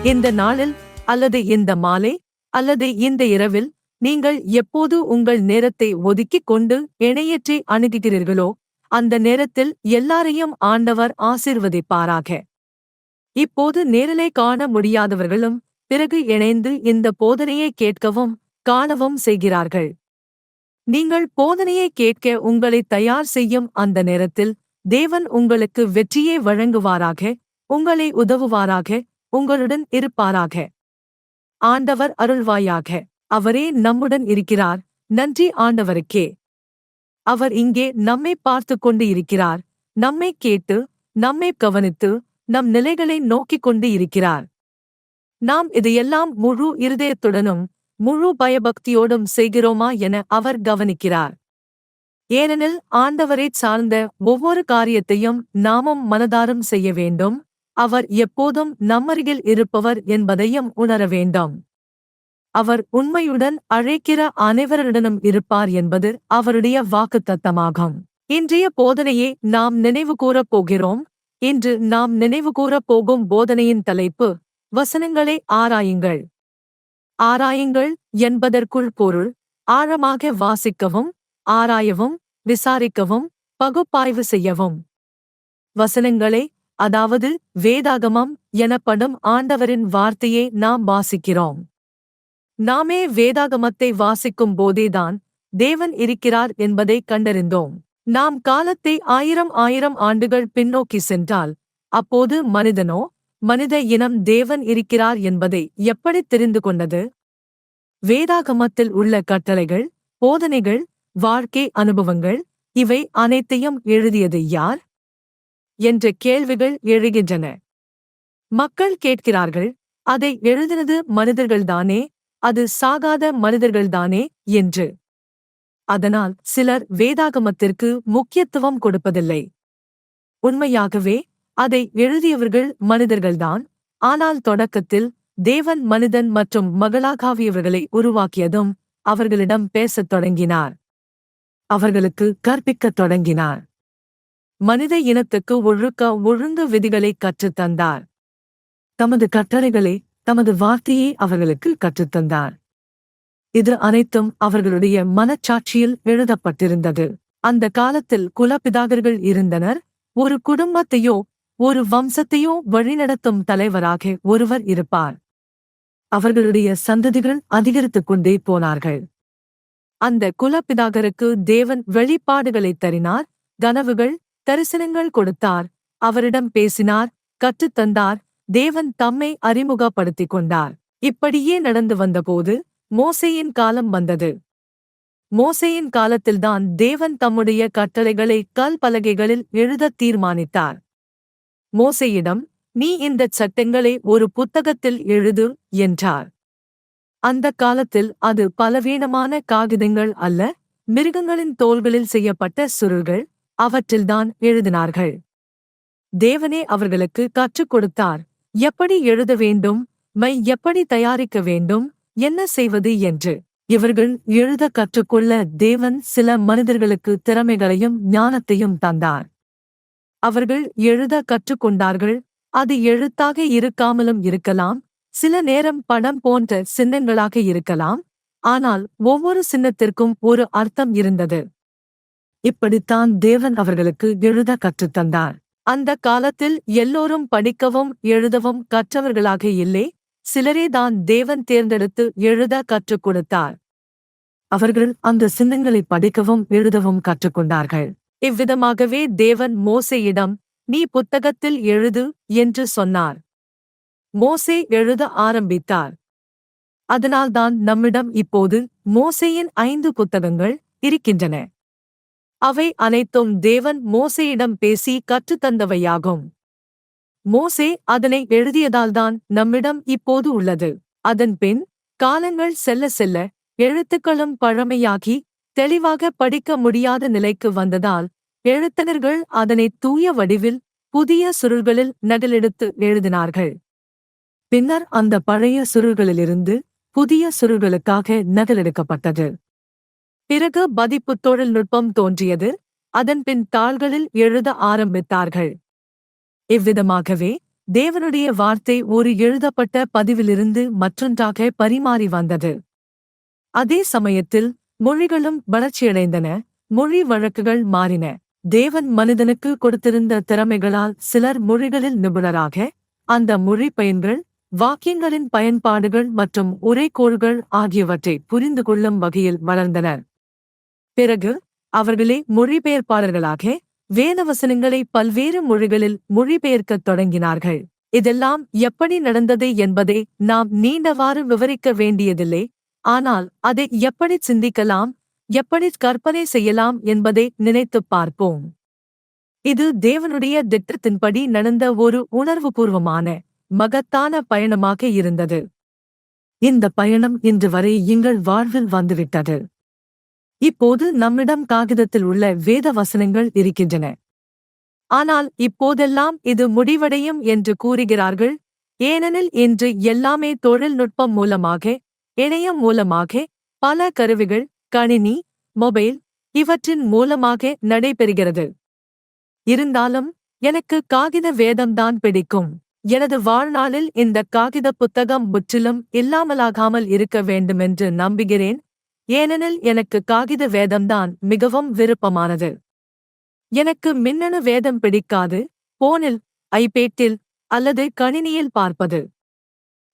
இந்த நாளில் அல்லது இந்த மாலை அல்லது இந்த இரவில் நீங்கள் எப்போது உங்கள் நேரத்தை ஒதுக்கிக் கொண்டு இணையத்தை அணுகுகிறீர்களோ அந்த நேரத்தில் எல்லாரையும் ஆண்டவர் ஆசீர்வதிப்பாராக. இப்போது நேரிலே காண முடியாதவர்களும் பிறகு இணைந்து இந்த போதனையை கேட்கவும் காணவும் செய்கிறார்கள். நீங்கள் போதனையை கேட்க உங்களை தயார் செய்யும் அந்த நேரத்தில் தேவன் உங்களுக்கு வெற்றியை வழங்குவாராக, உங்களை உதவுவாராக, உங்களுடன் இருப்பாராக. ஆண்டவர் அருள்வாயாக. அவரே நம்முடன் இருக்கிறார். நன்றி ஆண்டவருக்கே. அவர் இங்கே நம்மை பார்த்து கொண்டு இருக்கிறார், நம்மை கேட்டு நம்மை கவனித்து நம் நிலைகளை நோக்கிக் கொண்டு இருக்கிறார். நாம் இதையெல்லாம் முழு இருதயத்துடனும் முழு பயபக்தியோடும் செய்கிறோமா என அவர் கவனிக்கிறார். ஏனெனில் ஆண்டவரைச் சார்ந்த ஒவ்வொரு காரியத்தையும் நாமும் மனதாரும் செய்ய வேண்டும். அவர் எப்போதும் நம்மருகில் இருப்பவர் என்பதையும் உணர வேண்டும். அவர் உண்மையுடன் அழைக்கிற அனைவருடனும் இருப்பார் என்பது அவருடைய வாக்குத்தத்தமாகும். இன்றைய போதனையை நாம் நினைவுகூரப் போகிறோம். இன்று நாம் நினைவுகூரப் போகும் போதனையின் தலைப்பு வசனங்களை ஆராயுங்கள். ஆராயுங்கள் என்பதற்குள் பொருள் ஆழமாக வாசிக்கவும், ஆராயவும், விசாரிக்கவும், பகுப்பாய்வு செய்யவும். வசனங்களை, அதாவது வேதாகமம் எனப்படும் ஆண்டவரின் வார்த்தையை நாம் வாசிக்கிறோம். நாமே வேதாகமத்தை வாசிக்கும் போதேதான் தேவன் இருக்கிறார் என்பதை கண்டறிந்தோம். நாம் காலத்தை ஆயிரம் ஆண்டுகள் பின்னோக்கி சென்றால் அப்போது மனிதனோ மனித இனம் தேவன் இருக்கிறார் என்பதை எப்படி தெரிந்து கொண்டது? வேதாகமத்தில் உள்ள கட்டளைகள், போதனைகள், வாழ்க்கை அனுபவங்கள் இவை அனைத்தையும் எழுதியது யார் என்ற கேள்விகள் எழுகின்றன. மக்கள் கேட்கிறார்கள், அதை எழுதினது மனிதர்கள்தானே, அது சாகாத மனிதர்கள்தானே என்று. அதனால் சிலர் வேதாகமத்திற்கு முக்கியத்துவம் கொடுப்பதில்லை. உண்மையாகவே அதை எழுதியவர்கள் மனிதர்கள்தான். ஆனால் தொடக்கத்தில் தேவன் மனிதன் மற்றும் மகளாகாவியவர்களை உருவாக்கியதும் அவர்களிடம் பேசத் தொடங்கினார். அவர்களுக்கு கற்பிக்கத் தொடங்கினார். மனித இனத்துக்கு ஒழுங்கு விதிகளை கற்றுத்தந்தார். தமது கட்டளைகளை, தமது வார்த்தையை அவர்களுக்கு கற்றுத்தந்தார். இது அனைத்தும் அவர்களுடைய மனச்சாட்சியில் எழுதப்பட்டிருந்தது. அந்த காலத்தில் குலபிதாகர்கள் இருந்தனர். ஒரு குடும்பத்தையோ ஒரு வம்சத்தையோ வழிநடத்தும் தலைவராக ஒருவர் இருப்பார். அவர்களுடைய சந்ததிகள் அதிகரித்துக் கொண்டே போனார்கள். அந்த குலபிதாகருக்கு தேவன் வெளிப்பாடுகளைத் தரினார், கனவுகள், தரிசனங்கள் கொடுத்தார், அவரிடம் பேசினார், கற்றுத்தந்தார், தேவன் தம்மை அறிமுகப்படுத்திக் கொண்டார். இப்படியே நடந்து வந்தபோது மோசேயின் காலம் வந்தது. மோசேயின் காலத்தில்தான் தேவன் தம்முடைய கட்டளைகளை கல் பலகைகளில் எழுதத் தீர்மானித்தார். மோசேயிடம், நீ இந்தச் சட்டங்களை ஒரு புத்தகத்தில் எழுது என்றார். அந்த காலத்தில் அது பலவீனமான காகிதங்கள் அல்ல, மிருகங்களின் தோள்களில் செய்யப்பட்ட சுருள்கள், அவற்றில்தான் எழுதினார்கள். தேவனே அவர்களுக்கு கற்றுக் கொடுத்தார், எப்படி எழுத வேண்டும், எப்படி தயாரிக்க வேண்டும், என்ன செய்வது என்று. இவர்கள் எழுத கற்றுக்கொள்ள தேவன் சில மனிதர்களுக்கு திறமைகளையும் ஞானத்தையும் தந்தார். அவர்கள் எழுத கற்றுக்கொண்டார்கள். அது எழுத்தாக இருக்காமலும் இருக்கலாம், சில நேரம் படம் போன்ற சின்னங்களாக இருக்கலாம். ஆனால் ஒவ்வொரு சின்னத்திற்கும் ஒரு அர்த்தம் இருந்தது. இப்படித்தான் தேவன் அவர்களுக்கு எழுத கற்றுத்தந்தார். அந்த காலத்தில் எல்லோரும் படிக்கவும் எழுதவும் கற்றவர்களாக இல்லை, சிலரேதான் தேவன் தேர்ந்தெடுத்து எழுத கற்றுக் கொடுத்தார். அவர்கள் அந்த சின்னங்களை படிக்கவும் எழுதவும் கற்றுக்கொண்டார்கள். இவ்விதமாகவே தேவன் மோசேயிடம், நீ புத்தகத்தில் எழுது என்று சொன்னார். மோசே எழுத ஆரம்பித்தார். அதனால்தான் நம்மிடம் இப்போது மோசேயின் 5 புத்தகங்கள் இருக்கின்றன. அவை அனைத்தும் தேவன் மோசேயிடம் பேசி கற்றுத்தந்தவையாகும். மோசே அதனை எழுதியதால்தான் நம்மிடம் இப்போது உள்ளது. அதன்பின் காலங்கள் செல்ல செல்ல எழுத்துக்களும் பழமையாகி தெளிவாக படிக்க முடியாத நிலைக்கு வந்ததால் எழுத்தனர்கள் அதனை தூய வடிவில் புதிய சுருள்களில் நகலெடுத்து எழுதினார்கள். பின்னர் அந்த பழைய சுருள்களிலிருந்து புதிய சுருள்களுக்காக நகலெடுக்கப்பட்டது. பிறகு பதிப்புத் தொழில்நுட்பம் தோன்றியது. அதன்பின் தாள்களில் எழுத ஆரம்பித்தார்கள். இவ்விதமாகவே தேவனுடைய வார்த்தை ஒரு எழுதப்பட்ட பதிவிலிருந்து மற்றொன்றாக பரிமாறி வந்தது. அதே சமயத்தில் மொழிகளும் வளர்ச்சியடைந்தன, மொழி வழக்குகள் மாறின. தேவன் மனிதனுக்கு கொடுத்திருந்த திறமைகளால் சிலர் மொழிகளில் நிபுணராக, அந்த மொழி பயன்கள், வாக்கியங்களின் பயன்பாடுகள் மற்றும் உரைக்கோள்கள் ஆகியவற்றை புரிந்து கொள்ளும் வகையில் வளர்ந்தனர். பிறகு அவர்களே மொழிபெயர்ப்பாளர்களாக வேதவசனங்களை பல்வேறு மொழிகளில் மொழிபெயர்க்கத் தொடங்கினார்கள். இதெல்லாம் எப்படி நடந்தது என்பதை நாம் நீண்டவாறு விவரிக்க வேண்டியதில்லை. ஆனால் அதை எப்படி சிந்திக்கலாம், எப்படி கற்பனை செய்யலாம் என்பதை நினைத்துப் பார்ப்போம். இது தேவனுடைய திட்டத்தின்படி நடந்த ஒரு உணர்வுபூர்வமான, மகத்தான பயணமாக இருந்தது. இந்த பயணம் இன்று வரை எங்கள் வாழ்வில் வந்துவிட்டது. இப்போது நம்மிடம் காகிதத்தில் உள்ள வேத வசனங்கள் இருக்கின்றன. ஆனால் இப்போதெல்லாம் இது முடிவடையும் என்று கூறுகிறார்கள். ஏனெனில் இன்று எல்லாமே தொழில்நுட்பம் மூலமாக, இணையம் மூலமாக, பல கருவிகள், கணினி, மொபைல் இவற்றின் மூலமாக நடைபெறுகிறது. இருந்தாலும் எனக்கு காகித வேதம்தான் பிடிக்கும். எனது வாழ்நாளில் இந்த காகித புத்தகம் முற்றிலும் இல்லாமலாகாமல் இருக்க வேண்டுமென்று நம்புகிறேன். ஏனெனில் எனக்கு காகித வேதம்தான் மிகவும் விருப்பமானது. எனக்கு மின்னணு வேதம் பிடிக்காது, போனில், ஐபேட்டில் அல்லது கணினியில் பார்ப்பது.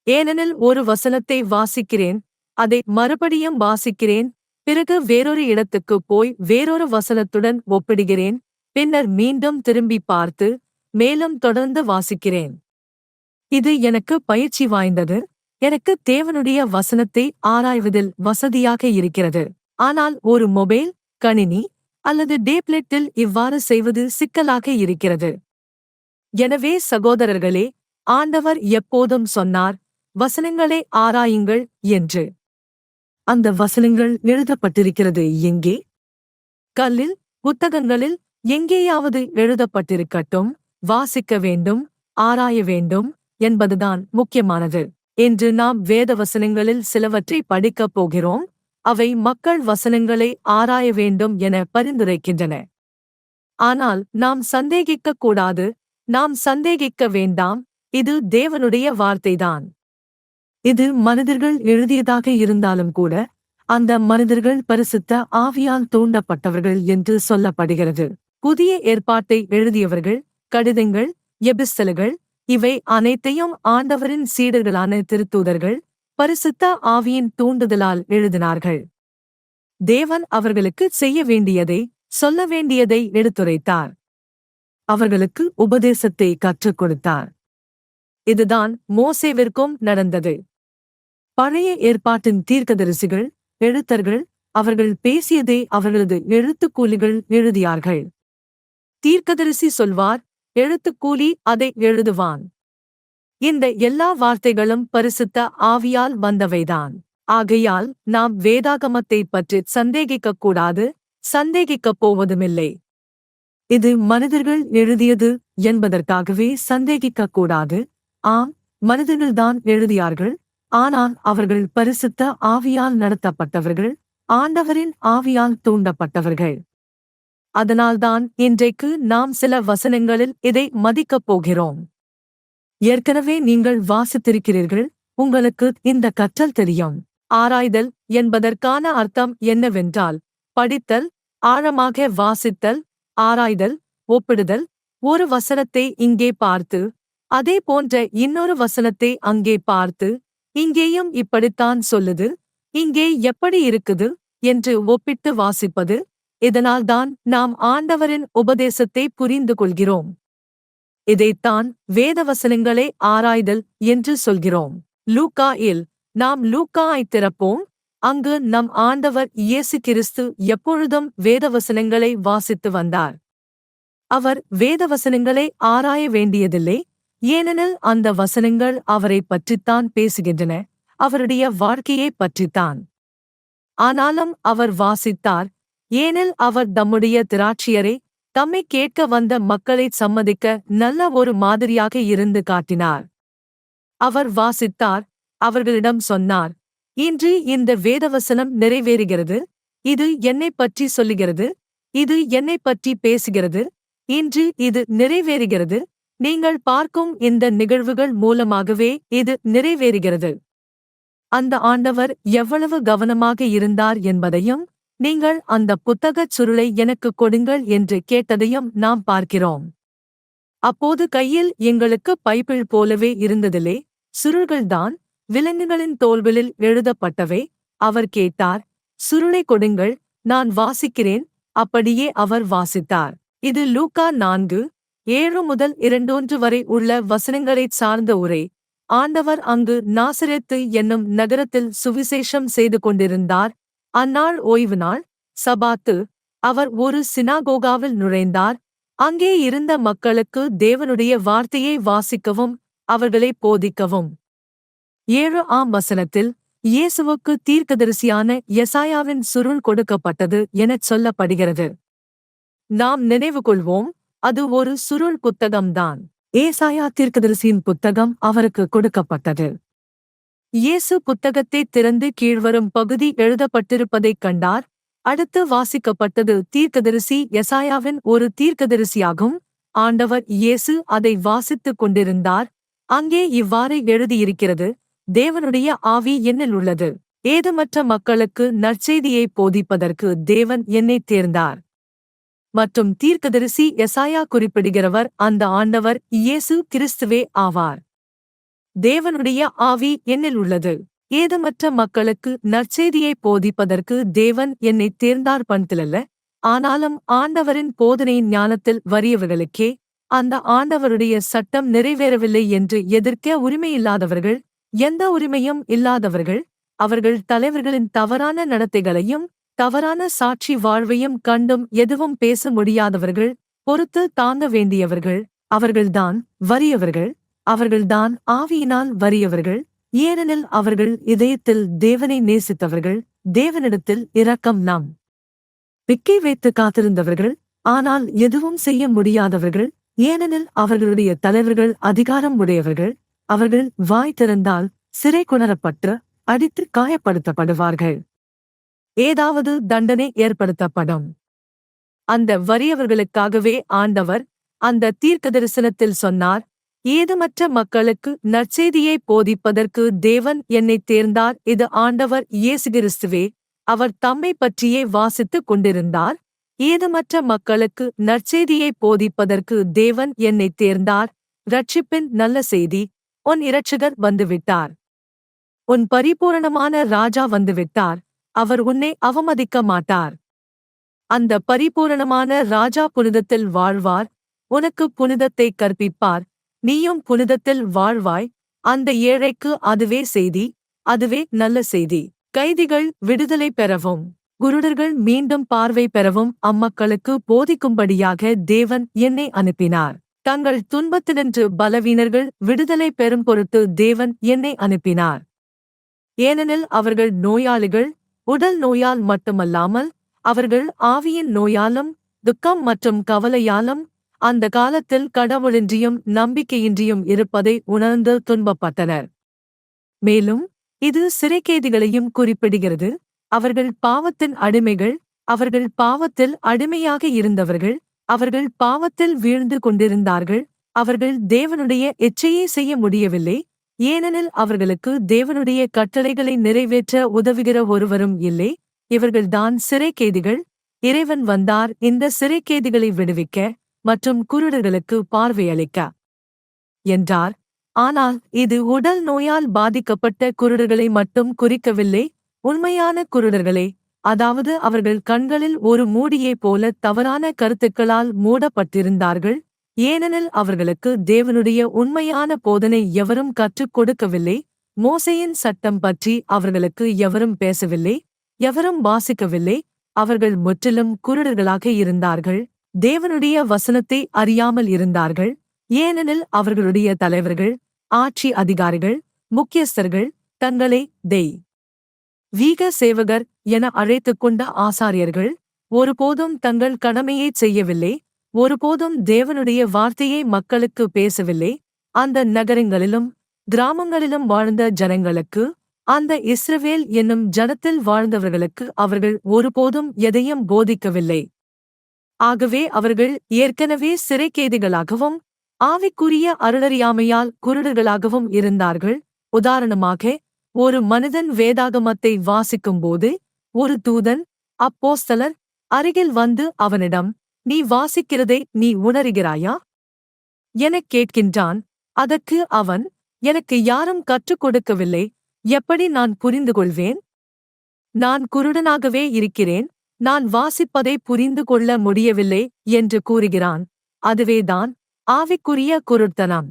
ஏனெனில் ஒரு வசனத்தை வாசிக்கிறேன், அதை மறுபடியும் வாசிக்கிறேன், பிறகு வேறொரு இடத்துக்கு போய் வேறொரு வசனத்துடன் ஒப்பிடுகிறேன், பின்னர் மீண்டும் திரும்பி பார்த்து மேலும் தொடர்ந்து வாசிக்கிறேன். இது எனக்கு பயிற்சி வாய்ந்தது. எனக்கு தேவனுடைய வசனத்தை ஆராய்வதில் வசதியாக இருக்கிறது. ஆனால் ஒரு மொபைல், கணினி அல்லது டேப்லெட்டில் இவ்வாறு செய்வது சிக்கலாக இருக்கிறது. எனவே சகோதரர்களே, ஆண்டவர் எப்போதும் சொன்னார், வசனங்களை ஆராயுங்கள் என்று. அந்த வசனங்கள் எழுதப்பட்டிருக்கிறது எங்கே? கல்லில், புத்தகங்களில் எங்கேயாவது எழுதப்பட்டிருக்கட்டும், வாசிக்க வேண்டும், ஆராய வேண்டும் என்பதுதான் முக்கியமானது. இன்று நாம் வேத வசனங்களில் சிலவற்றை படிக்கப் போகிறோம். அவை மக்கள் வசனங்களை ஆராய வேண்டும் என பரிந்துரைக்கின்றன. ஆனால் நாம் சந்தேகிக்கக் கூடாது, நாம் சந்தேகிக்க வேண்டாம். இது தேவனுடைய வார்த்தைதான். இது மனிதர்கள் எழுதியதாக இருந்தாலும் கூட, அந்த மனிதர்கள் பரிசுத்த ஆவியால் தூண்டப்பட்டவர்கள் என்று சொல்லப்படுகிறது. புதிய ஏற்பாட்டை எழுதியவர்கள், கடிதங்கள், எபிஸ்தல்கள் இவை அனைத்தையும் ஆண்டவரின் சீடர்களான திருத்தூதர்கள் பரிசுத்த ஆவியின் தூண்டுதலால் எழுதினார்கள். தேவன் அவர்களுக்கு செய்ய வேண்டியதை, சொல்ல வேண்டியதை எடுத்துரைத்தார். அவர்களுக்கு உபதேசத்தை கற்றுக் கொடுத்தார். இதுதான் மோசேவிற்கும் நடந்தது. பழைய ஏற்பாட்டின் தீர்க்கதரிசிகள், எழுத்தர்கள் அவர்கள் பேசியதை அவர்களது எழுத்துக்கூலிகள் எழுதியார்கள். தீர்க்கதரிசி சொல்வார், எழுத்துக்கூலி அதை எழுதுவான். இந்த எல்லா வார்த்தைகளும் பரிசுத்த ஆவியால் வந்தவைதான். ஆகையால் நாம் வேதாகமத்தை பற்றி சந்தேகிக்கக் கூடாது, சந்தேகிக்கப் போவதுமில்லை. இது மனிதர்கள் எழுதியது என்பதற்காகவே சந்தேகிக்கக் கூடாது. ஆம், மனிதர்கள்தான் எழுதியார்கள். ஆனால் அவர்கள் பரிசுத்த ஆவியால் நடத்தப்பட்டவர்கள், ஆண்டவரின் ஆவியால் தூண்டப்பட்டவர்கள். அதனால்தான் இன்றைக்கு நாம் சில வசனங்களில் இதை மதிக்கப் போகிறோம். ஏற்கனவே நீங்கள் வாசித்திருக்கிறீர்கள், உங்களுக்கு இந்த கற்றல் தெரியும். ஆராய்தல் என்பதற்கான அர்த்தம் என்னவென்றால், படித்தல், ஆழமாக வாசித்தல், ஆராய்தல், ஒப்பிடுதல். ஒரு வசனத்தை இங்கே பார்த்து, அதே போன்ற இன்னொரு வசனத்தை அங்கே பார்த்து, இங்கேயும் இப்படித்தான் சொல்லுது, இங்கே எப்படி இருக்குது என்று ஒப்பிட்டு வாசிப்பது. இதனால்தான் நாம் ஆண்டவரின் உபதேசத்தை புரிந்து கொள்கிறோம். இதைத்தான் வேதவசனங்களை ஆராய்தல் என்று சொல்கிறோம். லூக்கா இல் நாம் லூக்காவை திறப்போம். அங்கு நம் ஆண்டவர் இயேசு கிறிஸ்து எப்பொழுதும் வேதவசனங்களை வாசித்து வந்தார். அவர் வேதவசனங்களை ஆராய வேண்டியதில்லை, ஏனெனில் அந்த வசனங்கள் அவரை பற்றித்தான் பேசுகின்றன, அவருடைய வாழ்க்கையை பற்றித்தான். ஆனாலும் அவர் வாசித்தார், ஏனில் அவர் தம்முடைய திராட்சியரை, தம்மை கேட்க வந்த மக்களை சம்மதிக்க நல்ல ஒரு மாதிரியாக இருந்து காட்டினார். அவர் வாசித்தார், அவர்களிடம் சொன்னார், இன்று இந்த வேதவசனம் நிறைவேறுகிறது, இது என்னைப் பற்றி சொல்லுகிறது, இது என்னைப் பற்றி பேசுகிறது, இன்று இது நிறைவேறுகிறது, நீங்கள் பார்க்கும் இந்த நிகழ்வுகள் மூலமாகவே இது நிறைவேறுகிறது. அந்த ஆண்டவர் எவ்வளவு கவனமாக இருந்தார் என்பதையும், நீங்கள் அந்த புத்தகச் சுருளை எனக்குக் கொடுங்கள் என்று கேட்டதையும் நாம் பார்க்கிறோம். அப்போது கையில் எங்களுக்கு பைபிள் போலவே இருந்ததிலே சுருள்கள்தான், விலங்குகளின் தோள்களில் எழுதப்பட்டவை. அவர் கேட்டார், சுருளை கொடுங்கள், நான் வாசிக்கிறேன். அப்படியே அவர் வாசித்தார். இது லூக்கா 4:7-21 வரை உள்ள வசனங்களைச் சார்ந்த உரை. ஆண்டவர் அங்கு நாசரேத்து என்னும் நகரத்தில் சுவிசேஷம் செய்து கொண்டிருந்தார். அந்நாள் ஓய்வு நாள், சபாத்து. அவர் ஒரு சினாகோகாவில் நுழைந்தார். அங்கே இருந்த மக்களுக்கு தேவனுடைய வார்த்தையை வாசிக்கவும் அவர்களை போதிக்கவும். 7ஆம் வசனத்தில் இயேசுவுக்கு தீர்க்கதரிசியான எசாயாவின் சுருள் கொடுக்கப்பட்டது எனச் சொல்லப்படுகிறது. நாம் நினைவுகொள்வோம், அது ஒரு சுருள் புத்தகம்தான். ஏசாயா தீர்க்கதரிசியின் புத்தகம் அவருக்கு கொடுக்கப்பட்டது. இயேசு புத்தகத்தை திறந்து கீழ்வரும் பகுதி எழுதப்பட்டிருப்பதைக் கண்டார். அடுத்து வாசிக்கப்பட்டது தீர்க்கதரிசி எசாயாவின் ஒரு தீர்க்கதரிசியாகும். ஆண்டவர் இயேசு அதை வாசித்துக் கொண்டிருந்தார். அங்கே இவ்வாறு எழுதியிருக்கிறது, தேவனுடைய ஆவி என்னில் உள்ளது. ஏதுமற்ற மக்களுக்கு நற்செய்தியை போதிப்பதற்கு தேவன் என்னைத் தேர்ந்தார். மற்றும் தீர்க்கதரிசி எசாயா குறிப்பிடுகிறவர் அந்த ஆண்டவர் இயேசு கிறிஸ்துவே ஆவார். தேவனுடைய ஆவி என்னில் உள்ளது. ஏதுமற்ற மக்களுக்கு நற்செய்தியை போதிப்பதற்கு தேவன் என்னைத் தேர்ந்தார் பண்பிலல்ல, ஆனாலும் ஆண்டவரின் போதனையின் ஞானத்தில் வறியவர்களுக்கே. அந்த ஆண்டவருடைய சட்டம் நிறைவேறவில்லை என்று எதிர்க்க உரிமையில்லாதவர்கள், எந்த உரிமையும் இல்லாதவர்கள், அவர்கள் தலைவர்களின் தவறான நடத்தைகளையும் தவறான சாட்சி வாழ்வையும் கண்டும் எதுவும் பேச முடியாதவர்கள், பொறுத்து தாங்க வேண்டியவர்கள், அவர்கள்தான் வறியவர்கள். அவர்கள்தான் ஆவியினால் வறியவர்கள், ஏனெனில் அவர்கள் இதயத்தில் தேவனை நேசித்தவர்கள், தேவனிடத்தில் இரக்கம் நாம் பிக்கை வைத்து காத்திருந்தவர்கள், ஆனால் எதுவும் செய்ய முடியாதவர்கள், ஏனெனில் அவர்களுடைய தலைவர்கள் அதிகாரம் உடையவர்கள். அவர்கள் வாய் திறந்தால் சிறை கொணரப்பட்டு அடித்து காயப்படுத்தப்படுவார்கள். ஏதாவது தண்டனை ஏற்படுத்தப்படும். அந்த வறியவர்களுக்காகவே ஆண்டவர் அந்த தீர்க்கதரிசனத்தில் சொன்னார், ஏதுமற்ற மக்களுக்கு நற்செய்தியை போதிப்பதற்கு தேவன் என்னைத் தேர்ந்தார். இது ஆண்டவர் இயேசு கிறிஸ்துவே. அவர் தம்மை பற்றியே வாசித்துக் கொண்டிருந்தார். ஏதுமற்ற மக்களுக்கு நற்செய்தியை போதிப்பதற்கு தேவன் என்னைத் தேர்ந்தார். இரட்சிப்பின் நல்ல செய்தி, உன் இரட்சகர் வந்துவிட்டார். உன் பரிபூரணமான ராஜா வந்துவிட்டார். அவர் உன்னை அவமதிக்க மாட்டார். அந்த பரிபூரணமான ராஜா புனிதத்தில் வாழ்வார். உனக்கு புனிதத்தை கற்பிப்பார். நீயும் புனிதத்தில் வாழ்வாய். அந்த ஏழைக்கு அதுவே செய்தி, அதுவே நல்ல செய்தி. கைதிகள் விடுதலை பெறவும், குருடர்கள் மீண்டும் பார்வை பெறவும் அம்மக்களுக்கு போதிக்கும்படியாக தேவன் என்னை அனுப்பினார். தங்கள் துன்பத்தினின்று பலவீனர்கள் விடுதலை பெறும் பொருட்டு தேவன் என்னை அனுப்பினார். ஏனெனில் அவர்கள் நோயாளிகள், உடல் நோயால் மட்டுமல்லாமல் அவர்கள் ஆவியின் நோயாலும் துக்கம் மற்றும் கவலையாலும் அந்த காலத்தில் கடவுளின்றியும் நம்பிக்கையின்றியும் இருப்பதை உணர்ந்து துன்பப்பட்டனர். மேலும் இது சிறைக்கைதிகளையும் குறிப்பிடுகிறது. அவர்கள் பாவத்தின் அடிமைகள். அவர்கள் பாவத்தில் அடிமையாக இருந்தவர்கள். அவர்கள் பாவத்தில் வீழ்ந்து கொண்டிருந்தார்கள். அவர்கள் தேவனுடைய இச்சையை செய்ய முடியவில்லை, ஏனெனில் அவர்களுக்கு தேவனுடைய கட்டளைகளை நிறைவேற்ற உதவுகிற ஒருவரும் இல்லை. இவர்கள்தான் சிறைக்கைதிகள். இறைவன் வந்தார் இந்த சிறைக்கைதிகளை விடுவிக்க மற்றும் குருடர்களுக்கு பார்வையளிக்க என்றார். ஆனால் இது உடல் நோயால் பாதிக்கப்பட்ட குருடர்களை மட்டும் குறிக்கவில்லை. உண்மையான குருடர்களே, அதாவது அவர்கள் கண்களில் ஒரு மூடியைப் போல தவறான கருத்துக்களால் மூடப்பட்டிருந்தார்கள். ஏனெனில் அவர்களுக்கு தேவனுடைய உண்மையான போதனை எவரும் கற்றுக் கொடுக்கவில்லை. மோசேயின் சட்டம் பற்றி அவர்களுக்கு எவரும் பேசவில்லை, எவரும் வாசிக்கவில்லை. அவர்கள் முற்றிலும் குருடர்களாக இருந்தார்கள். தேவனுடைய வசனத்தை அறியாமல் இருந்தார்கள். ஏனெனில் அவர்களுடைய தலைவர்கள், ஆட்சி அதிகாரிகள், முக்கியஸ்தர்கள் தங்களை வீக சேவகர் என அழைத்துக் கொண்ட ஆசாரியர்கள் ஒருபோதும் தங்கள் கடமையைச் செய்யவில்லை. ஒருபோதும் தேவனுடைய வார்த்தையை மக்களுக்கு பேசவில்லை. அந்த நகரங்களிலும் கிராமங்களிலும் வாழ்ந்த ஜனங்களுக்கு, அந்த இஸ்ரவேல் என்னும் ஜனத்தில் வாழ்ந்தவர்களுக்கு அவர்கள் ஒருபோதும் எதையும் போதிக்கவில்லை. ஆகவே அவர்கள் ஏற்கனவே சிறைக்கைதிகளாகவும் ஆவிக்குரிய அருளறியாமையால் குருடர்களாகவும் இருந்தார்கள். உதாரணமாக, ஒரு மனிதன் வேதாகமத்தை வாசிக்கும்போது ஒரு தூதன், அப்போஸ்தலர், அருகில் வந்து அவனிடம், நீ வாசிக்கிறதை நீ உணருகிறாயா? எனக் கேட்கின்றான். அதற்கு அவன், எனக்கு யாரும் கற்றுக் கொடுக்கவில்லை, எப்படி நான் புரிந்து கொள்வேன்? நான் குருடனாகவே இருக்கிறேன், நான் வாசிப்பதை புரிந்து கொள்ள முடியவில்லை என்று கூறுகிறான். அதுவேதான் ஆவிக்குரிய குருட்டுத்தனம்.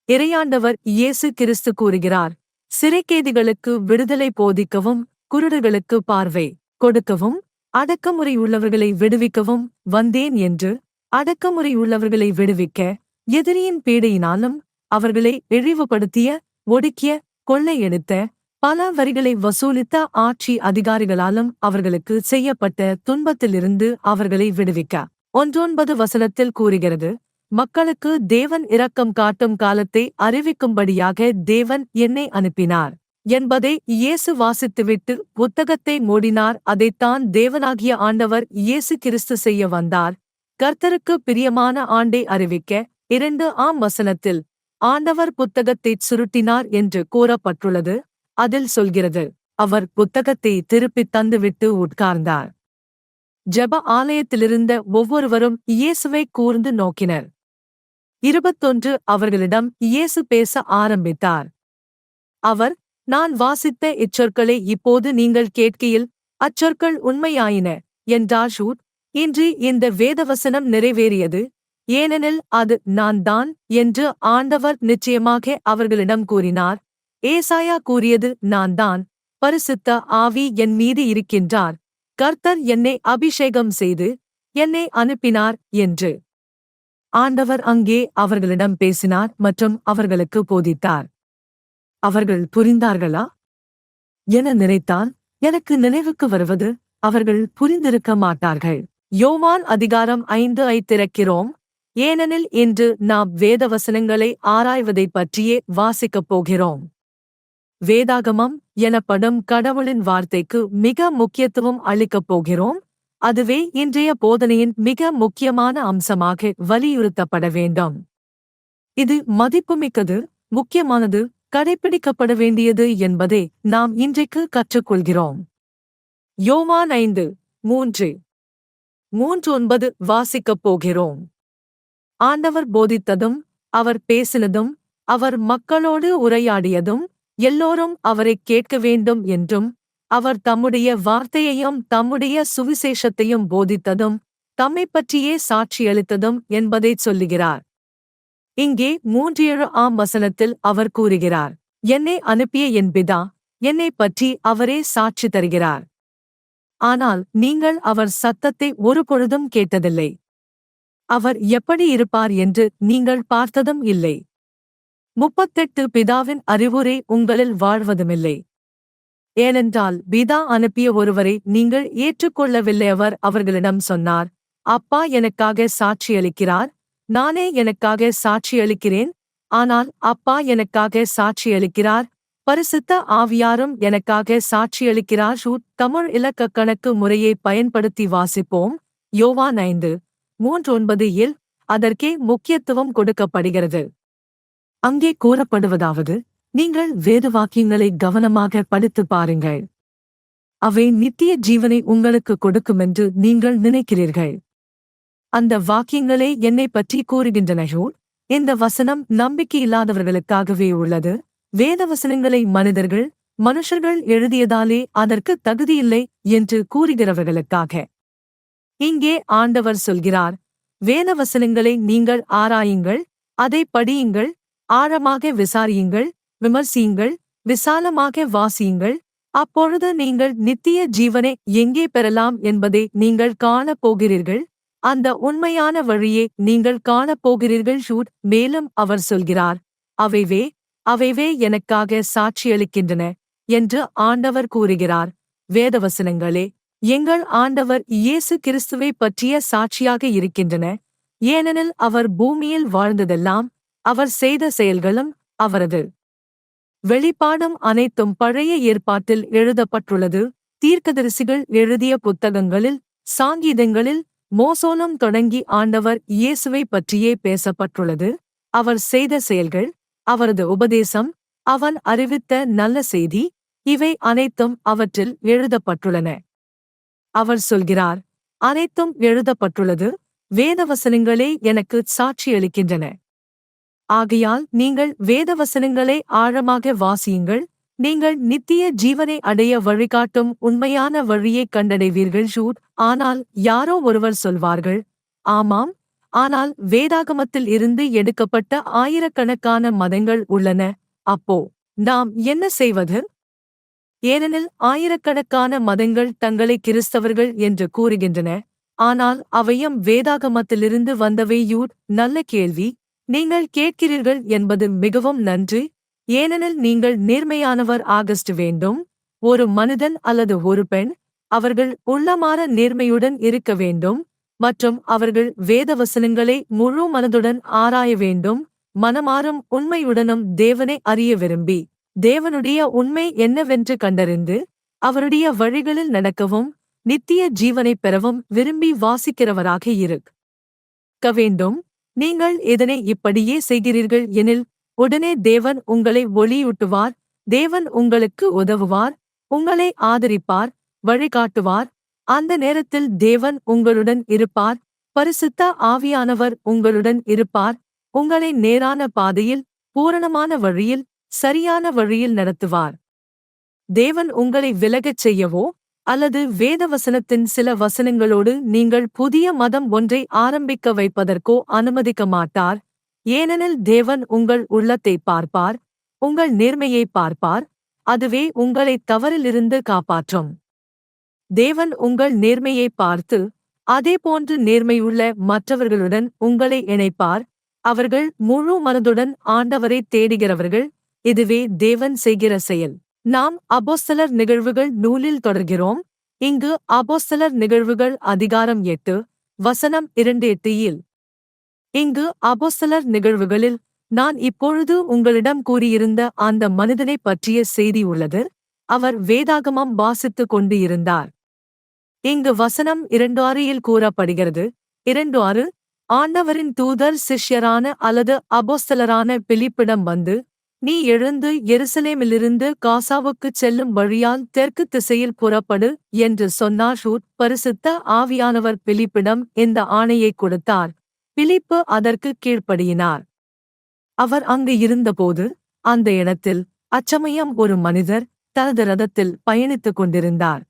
இறையாண்டவர் இயேசு கிறிஸ்து கூறுகிறார், சிறைக்கைதிகளுக்கு விடுதலை போதிக்கவும், குருடர்களுக்கு பார்வை கொடுக்கவும், அடக்கமுறையுள்ளவர்களை விடுவிக்கவும் வந்தேன் என்று. அடக்கமுறையுள்ளவர்களை விடுவிக்க, எதிரியின் பீடையினாலும் அவர்களை இழிவுபடுத்திய, ஒடுக்கிய, கொள்ளையடித்த, பல வரிகளை வசூலித்த ஆட்சி அதிகாரிகளாலும் அவர்களுக்கு செய்யப்பட்ட துன்பத்திலிருந்து அவர்களை விடுவிக்க. 1:9 கூறுகிறது, மக்களுக்கு தேவன் இரக்கம் காட்டும் காலத்தை அறிவிக்கும்படியாக தேவன் என்னை அனுப்பினார் என்பதை இயேசு வாசித்துவிட்டு புத்தகத்தை மூடினார். அதைத்தான் தேவனாகிய ஆண்டவர் இயேசு கிறிஸ்து செய்ய வந்தார். கர்த்தருக்கு பிரியமான ஆண்டை அறிவிக்க 2 ஆண்டவர் புத்தகத்தைச் சுருட்டினார் என்று கூறப்பட்டுள்ளது. அதில் சொல்கிறது, அவர் புத்தகத்தை திருப்பித் தந்துவிட்டு உட்கார்ந்தார். ஜெப ஆலயத்திலிருந்த ஒவ்வொருவரும் இயேசுவை கூர்ந்து நோக்கினர். 21 அவர்களிடம் இயேசு பேச ஆரம்பித்தார். அவர், நான் வாசித்த இச்சொற்களை இப்போது நீங்கள் கேட்கையில் அச்சொற்கள் உண்மையாயின என்றார். இன்று இந்த வேதவசனம் நிறைவேறியது, ஏனெனில் அது நான் தான் என்று ஆண்டவர் நிச்சயமாக அவர்களிடம் கூறினார். ஏசாயா கூறியது நான் தான், பரிசுத்த ஆவி என் மீது இருக்கின்றார், கர்த்தர் என்னை அபிஷேகம் செய்து என்னை அனுப்பினார் என்று. ஆண்டவர் அங்கே அவர்களிடம் பேசினார் மற்றும் அவர்களுக்கு போதித்தார். அவர்கள் புரிந்தார்களா என நினைத்தால் எனக்கு நினைவுக்கு வருவது, அவர்கள் புரிந்திருக்க மாட்டார்கள். யோவான் அதிகாரம் 5 திறக்கிறோம், ஏனெனில் இன்று நாம் வேதவசனங்களை ஆராய்வதைப் பற்றியே வாசிக்கப் போகிறோம். வேதாகமம் எனப்படும் கடவுளின் வார்த்தைக்கு மிக முக்கியத்துவம் அளிக்கப் போகிறோம். அதுவே இன்றைய போதனையின் மிக முக்கியமான அம்சமாக வலியுறுத்தப்பட வேண்டும். இது மதிப்புமிக்கது, முக்கியமானது, கடைப்பிடிக்கப்பட வேண்டியது என்பதை நாம் இன்றைக்கு கற்றுக்கொள்கிறோம். யோவான் 5:3-9 வாசிக்கப் போகிறோம். ஆண்டவர் போதித்ததும், அவர் பேசினதும், அவர் மக்களோடு உரையாடியதும், எல்லோரும் அவரைக் கேட்க வேண்டும் என்றும், அவர் தம்முடைய வார்த்தையையும் தம்முடைய சுவிசேஷத்தையும் போதித்ததும், தம்மைப் பற்றியே சாட்சியளித்ததும் என்பதைச் சொல்லுகிறார். இங்கே 3:7 அவர் கூறுகிறார், என்னை அனுப்பிய என் பிதா, என்னைப் பற்றி அவரே சாட்சி தருகிறார். ஆனால் நீங்கள் அவர் சத்தத்தை ஒருபொழுதும் கேட்டதில்லை. அவர் எப்படி இருப்பார் என்று நீங்கள் பார்த்ததும் இல்லை. 38 பிதாவின் அறிவுரை உங்களில் வாழ்வதுமில்லை. ஏனென்றால் பிதா அனுப்பிய ஒருவரை நீங்கள் ஏற்றுக்கொள்ளவில்லை. அவர் அவர்களிடம் சொன்னார், அப்பா எனக்காக சாட்சியளிக்கிறார், நானே எனக்காக சாட்சியளிக்கிறேன், ஆனால் அப்பா எனக்காக சாட்சியளிக்கிறார், பரிசுத்த ஆவியாரும் எனக்காக சாட்சியளிக்கிறார். தமிழ் இலக்கக் கணக்கு முறையை பயன்படுத்தி வாசிப்போம். யோவான் 5:3-9 அதற்கே முக்கியத்துவம் கொடுக்கப்படுகிறது. அங்கே கூறப்படுவதாவது, நீங்கள் வேதவாக்கியங்களை கவனமாக படித்துப் பாருங்கள், அவை நித்திய ஜீவனை உங்களுக்கு கொடுக்குமென்று நீங்கள் நினைக்கிறீர்கள். அந்த வாக்கியங்களே என்னைப் பற்றி கூறுகின்றன. இந்த வசனம் நம்பிக்கையில்லாதவர்களுக்காகவே உள்ளது. வேதவசனங்களை மனுஷர்கள் எழுதியதாலே அதற்கு தகுதியில்லை என்று கூறுகிறவர்களுக்காக. இங்கே ஆண்டவர் சொல்கிறார், வேதவசனங்களை நீங்கள் ஆராயுங்கள், அதை படியுங்கள், ஆழமாக விசாரியுங்கள், விமர்சியுங்கள், விசாலமாக வாசியுங்கள், அப்பொழுது நீங்கள் நித்திய ஜீவனை எங்கே பெறலாம் என்பதை நீங்கள் காணப் போகிறீர்கள். அந்த உண்மையான வழியை நீங்கள் காணப்போகிறீர்கள். மேலும் அவர் சொல்கிறார், அவைவே எனக்காக சாட்சியளிக்கின்றன என்று ஆண்டவர் கூறுகிறார். வேதவசனங்களே எங்கள் ஆண்டவர் இயேசு கிறிஸ்துவைப் பற்றிய சாட்சியாக இருக்கின்றன. ஏனெனில் அவர் பூமியில் வாழ்ந்ததெல்லாம், அவர் செய்த செயல்களும், அவரது வெளிப்பாடும் அனைத்தும் பழைய ஏற்பாட்டில் எழுதப்பட்டுள்ளது. தீர்க்கதரிசிகள் எழுதிய புத்தகங்களில், சாங்கீதங்களில், மோசோனம் தொடங்கி ஆண்டவர் இயேசுவை பற்றியே பேசப்பட்டுள்ளது. அவர் செய்த செயல்கள், அவரது உபதேசம், அவன் அறிவித்த நல்ல செய்தி, இவை அனைத்தும் அவற்றில் எழுதப்பட்டுள்ளன. அவர் சொல்கிறார், அனைத்தும் எழுதப்பட்டுள்ளது, வேதவசனங்களே எனக்கு சாட்சியளிக்கின்றன. ஆகையால் நீங்கள் வேதவசனங்களை ஆழமாக வாசியுங்கள், நீங்கள் நித்திய ஜீவனை அடைய வழிகாட்டும் உண்மையான வழியைக் கண்டடைவீர்கள். ஆனால் யாரோ ஒருவர் சொல்வார்கள், ஆமாம், ஆனால் வேதாகமத்தில் இருந்து எடுக்கப்பட்ட ஆயிரக்கணக்கான மதங்கள் உள்ளன, அப்போ நாம் என்ன செய்வது? ஏனெனில் ஆயிரக்கணக்கான மதங்கள் தங்களை கிறிஸ்தவர்கள் என்று கூறுகின்றன, ஆனால் அவையும் வேதாகமத்திலிருந்து வந்தவை. நல்ல கேள்வி நீங்கள் கேட்கிறீர்கள் என்பது மிகவும் நன்று, ஏனெனில் நீங்கள் நேர்மையானவர் ஆகஸ்ட் வேண்டும். ஒரு மனிதன் அல்லது ஒரு பெண், அவர்கள் உள்ளமார நேர்மையுடன் இருக்க வேண்டும் மற்றும் அவர்கள் வேதவசனங்களை முழு மனதுடன் ஆராய வேண்டும், மனமாறும் உண்மையுடனும் தேவனை அறிய விரும்பி, தேவனுடைய உண்மை என்னவென்று கண்டறிந்து அவருடைய வழிகளில் நடக்கவும் நித்திய ஜீவனைப் பெறவும் விரும்பி வாசிக்கிறவராக இருக்க வேண்டும். நீங்கள் இதனை இப்படியே செய்கிறீர்கள் எனில் உடனே தேவன் உங்களை ஒளியூட்டுவார், தேவன் உங்களுக்கு உதவுவார், உங்களை ஆதரிப்பார், வழிகாட்டுவார். அந்த நேரத்தில் தேவன் உங்களுடன் இருப்பார், பரிசுத்த ஆவியானவர் உங்களுடன் இருப்பார், உங்களை நேரான பாதையில், பூரணமான வழியில், சரியான வழியில் நடத்துவார். தேவன் உங்களை விலகச் செய்யவோ அல்லது வேதவசனத்தின் சில வசனங்களோடு நீங்கள் புதிய மதம் ஒன்றை ஆரம்பிக்க வைப்பதற்கோ அனுமதிக்க மாட்டார், ஏனெனில் தேவன் உங்கள் உள்ளத்தை பார்ப்பார், உங்கள் நேர்மையை பார்ப்பார், அதுவே உங்களை தவறிலிருந்து காப்பாற்றும். தேவன் உங்கள் நேர்மையை பார்த்து அதேபோன்று நேர்மையுள்ள மற்றவர்களுடன் உங்களை இணைப்பார், அவர்கள் முழு மனதுடன் ஆண்டவரை தேடுகிறவர்கள். இதுவே தேவன் செய்கிற செயல். நாம் அப்போஸ்தலர் நிகழ்வுகள் நூலில் தொடர்கிறோம். இங்கு அப்போஸ்தலர் நிகழ்வுகள் அதிகாரம் 8, வசனம் 2-8 இங்கு அப்போஸ்தலர் நிகழ்வுகளில் நான் இப்பொழுது உங்களிடம் கூறியிருந்த அந்த மனிதனைப் பற்றிய செய்தி உள்ளது. அவர் வேதாகமம் வாசித்துக் கொண்டு இருந்தார். இங்கு வசனம் 2:6 கூறப்படுகிறது. 2:6 ஆண்டவரின் தூதர் சிஷ்யரான அல்லது அப்போஸ்தலரான பிலிப்பிடம் வந்து, நீ எழுந்து எருசலேமிலிருந்து காசாவுக்குச் செல்லும் வழியால் தெற்கு திசையில் புறப்படு என்று சொன்னார். பரிசுத்த ஆவியானவர் பிலிப்பிடம் இந்த ஆணையை கொடுத்தார். பிலிப்பு அதற்கு கீழ்ப்படியினார். அவர் அங்கு இருந்தபோது அந்த இடத்தில் அச்சமயம் ஒரு மனிதர் தனது ரதத்தில் பயணித்துக் கொண்டிருந்தார்.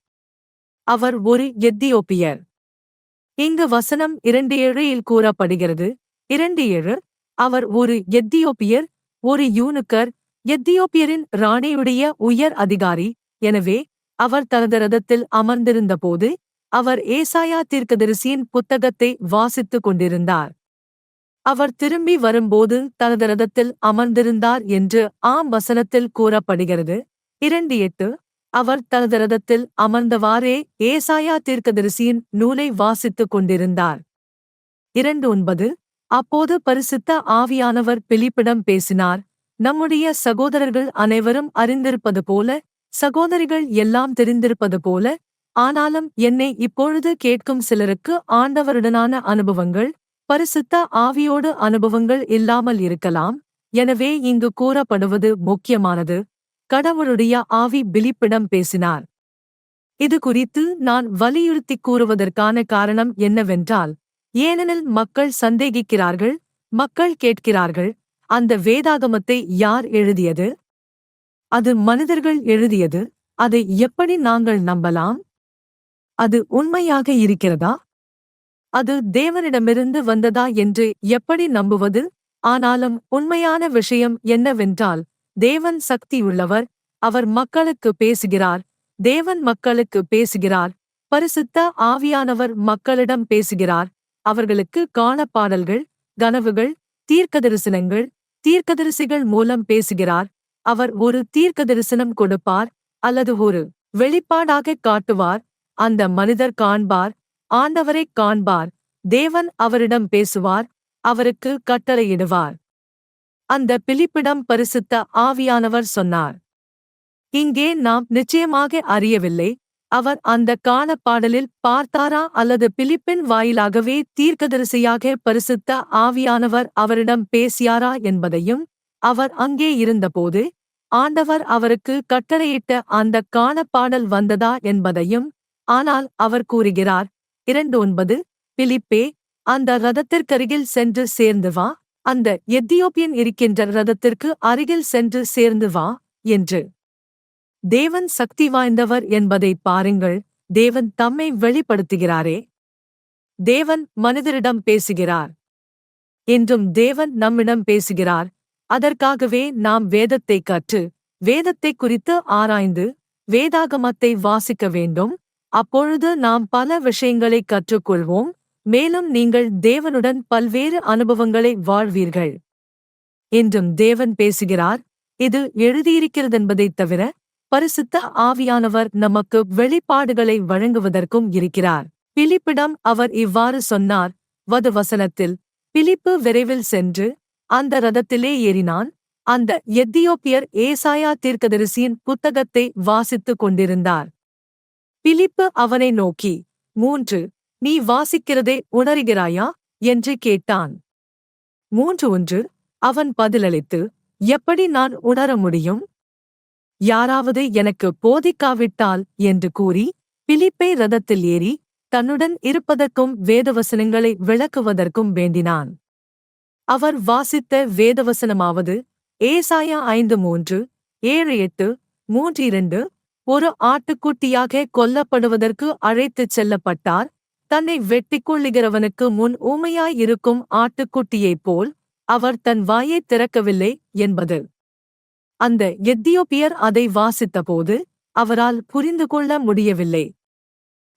அவர் ஒரு எத்தியோப்பியர். இங்கு வசனம் 2:7 கூறப்படுகிறது. 2:7 அவர் ஒரு எத்தியோப்பியர், ஒரு யூனுக்கர், எத்தியோப்பியரின் ராணியுடைய உயர் அதிகாரி. எனவே அவர் தனது ரதத்தில் அமர்ந்திருந்தபோது அவர் ஏசாயா தீர்க்கதரிசியின் புத்தகத்தை வாசித்துக் கொண்டிருந்தார். அவர் திரும்பி வரும்போது தனது ரதத்தில் அமர்ந்திருந்தார் என்று வசனத்தில் கூறப்படுகிறது. 2:8 அவர் தனது ரதத்தில் அமர்ந்தவாறே ஏசாயா தீர்க்கதரிசியின் நூலை வாசித்துக் கொண்டிருந்தார். 2:9 அப்போது பரிசுத்த ஆவியானவர் பிலிப்பிடம் பேசினார். நம்முடைய சகோதரர்கள் அனைவரும் அறிந்திருப்பது போல, சகோதரிகள் எல்லாம் தெரிந்திருப்பது போல, ஆனாலும் என்னை இப்பொழுது கேட்கும் சிலருக்கு ஆண்டவருடனான அனுபவங்கள், பரிசுத்த ஆவியோடு அனுபவங்கள் இல்லாமல் இருக்கலாம். எனவே இங்கு கூறப்படுவது முக்கியமானது. கடவுளுடைய ஆவி பிலிப்பிடம் பேசினார். இது குறித்து நான் வலியுறுத்திக் கூறுவதற்கான காரணம் என்னவென்றால், ஏனெனில் மக்கள் சந்தேகிக்கிறார்கள், மக்கள் கேட்கிறார்கள், அந்த வேதாகமத்தை யார் எழுதியது? அது மனிதர்கள் எழுதியது, அதை எப்படி நாங்கள் நம்பலாம்? அது உண்மையாக இருக்கிறதா? அது தேவனிடமிருந்து வந்ததா என்று எப்படி நம்புவது? ஆனாலும் உண்மையான விஷயம் என்னவென்றால், தேவன் சக்தியுள்ளவர், அவர் மக்களுக்கு பேசுகிறார், தேவன் மக்களுக்கு பேசுகிறார், பரிசுத்த ஆவியானவர் மக்களிடம் பேசுகிறார், அவர்களுக்கு காணப்பாடல்கள், கனவுகள், தீர்க்கதரிசனங்கள், தீர்க்கதரிசிகள் மூலம் பேசுகிறார். அவர் ஒரு தீர்க்கதரிசனம் கொடுப்பார் அல்லது ஒரு வெளிப்பாடாகக் காட்டுவார். அந்த மனிதர் காண்பார், ஆண்டவரைக் காண்பார், தேவன் அவரிடம் பேசுவார், அவருக்கு கட்டளையிடுவார். அந்த பிலிப்பிடம் பரிசுத்த ஆவியானவர் சொன்னார். இங்கே நாம் நிச்சயமாக அறியவில்லை, அவர் அந்த காணப்பாடலில் பார்த்தாரா அல்லது பிலிப்பின் வாயிலாகவே தீர்க்கதரிசியாக பரிசுத்த ஆவியானவர் அவரிடம் பேசியாரா என்பதையும், அவர் அங்கே இருந்தபோது ஆண்டவர் அவருக்கு கட்டளையிட்ட அந்த காணப்பாடல் வந்ததா என்பதையும், ஆனால் அவர் கூறுகிறார் 2:9 பிலிப்பே, அந்த இரதத்திற்கருகில் சென்று சேர்ந்து வா, அந்த எத்தியோப்பியன் இருக்கின்ற இரதத்திற்கு அருகில் சென்று சேர்ந்து வா என்று. தேவன் சக்தி வாய்ந்தவர் என்பதை பாருங்கள். தேவன் தம்மை வெளிப்படுத்துகிறாரே. தேவன் மனிதரிடம் பேசுகிறார். இன்றும் தேவன் நம்மிடம் பேசுகிறார். அதற்காகவே நாம் வேதத்தை கற்று, வேதத்தை குறித்து ஆராய்ந்து, வேதாகமத்தை வாசிக்க வேண்டும். அப்பொழுது நாம் பல விஷயங்களை கற்றுக்கொள்வோம். மேலும் நீங்கள் தேவனுடன் பல்வேறு அனுபவங்களை வாழ்வீர்கள். இன்றும் தேவன் பேசுகிறார். இது எழுதியிருக்கிறதென்பதைத் தவிர பரிசுத்த ஆவியானவர் நமக்கு வெளிப்பாடுகளை வழங்குவதற்கும் இருக்கிறார். பிலிப்பிடம் அவர் இவ்வாறு சொன்னார். வசனத்தில் பிலிப்பு விரைவில் சென்று அந்த இரதத்திலே ஏறினான். அந்த எத்தியோப்பியர் ஏசாயா தீர்க்கதரிசியின் புத்தகத்தை வாசித்துக் கொண்டிருந்தார். பிலிப்பு அவனை நோக்கி 3 நீ வாசிக்கிறதை உணர்கிறாயா என்று கேட்டான். 3:1 அவன் பதிலளித்து, எப்படி நான் உணர முடியும்? யாராவது எனக்கு போதிக்காவிட்டால் என்று கூறி பிலிப்பை இரதத்தில் ஏறி தன்னுடன் இருப்பதற்கும் வேதவசனங்களை விளக்குவதற்கும் வேண்டினான். அவர் வாசித்த வேதவசனமாவது ஏசாயா 5:3, 7:8, 3:2 ஒரு ஆட்டுக்குட்டியாக கொல்லப்படுவதற்கு அழைத்துச் செல்லப்பட்டார். தன்னை வெட்டிக்கொள்ளுகிறவனுக்கு முன் ஊமையாயிருக்கும் ஆட்டுக்குட்டியைப் போல் அவர் தன் வாயைத் திறக்கவில்லை என்பது. அந்த எத்தியோப்பியர் அதை வாசித்தபோது அவரால் புரிந்து கொள்ள முடியவில்லை.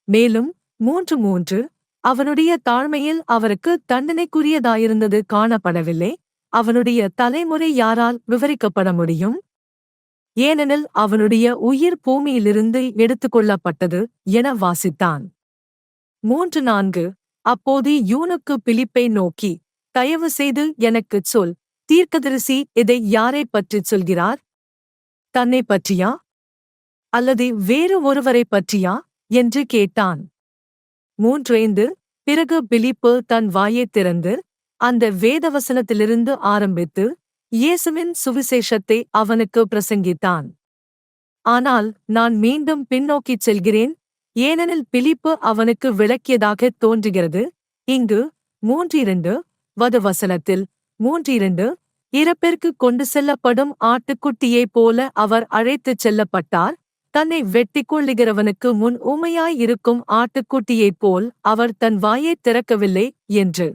மேலும் 3:3 அவனுடைய தாழ்மையில் அவருக்கு தண்டனைக்குரியதாயிருந்தது காணப்படவில்லை. அவனுடைய தலைமுறை யாரால் விவரிக்கப்பட முடியும்? ஏனெனில் அவனுடைய உயிர் பூமியிலிருந்து எடுத்துக்கொள்ளப்பட்டது என வாசித்தான். 3:4 அப்போது யூனுக்கு பிலிப்பை நோக்கி, தயவு செய்து எனக்குச் சொல், தீர்க்கதரிசி இதை யாரைப் பற்றிச் சொல்கிறார்? தன்னை பற்றியா அல்லது வேறு ஒருவரைப் பற்றியா என்று கேட்டான். 3:5 பிறகு பிலிப்பு தன் வாயைத் திறந்து அந்த வேதவசனத்திலிருந்து ஆரம்பித்து இயேசுவின் சுவிசேஷத்தை அவனுக்கு பிரசங்கித்தான். ஆனால் நான் மீண்டும் பின்னோக்கிச் செல்கிறேன், ஏனெனில் பிலிப்பு அவனுக்கு விளக்கியதாகத் தோன்றுகிறது. இங்கு 3:2 வசனத்தில் 3:2 இறப்பிற்கு கொண்டு செல்லப்படும் ஆட்டுக்குட்டியைப் போல அவர் அழைத்துச் செல்லப்பட்டார். தன்னை வெட்டிக்கொள்ளுகிறவனுக்கு முன் ஊமையாயிருக்கும் ஆட்டுக்குட்டியைப் போல் அவர் தன் வாயைத் திறக்கவில்லை என்று.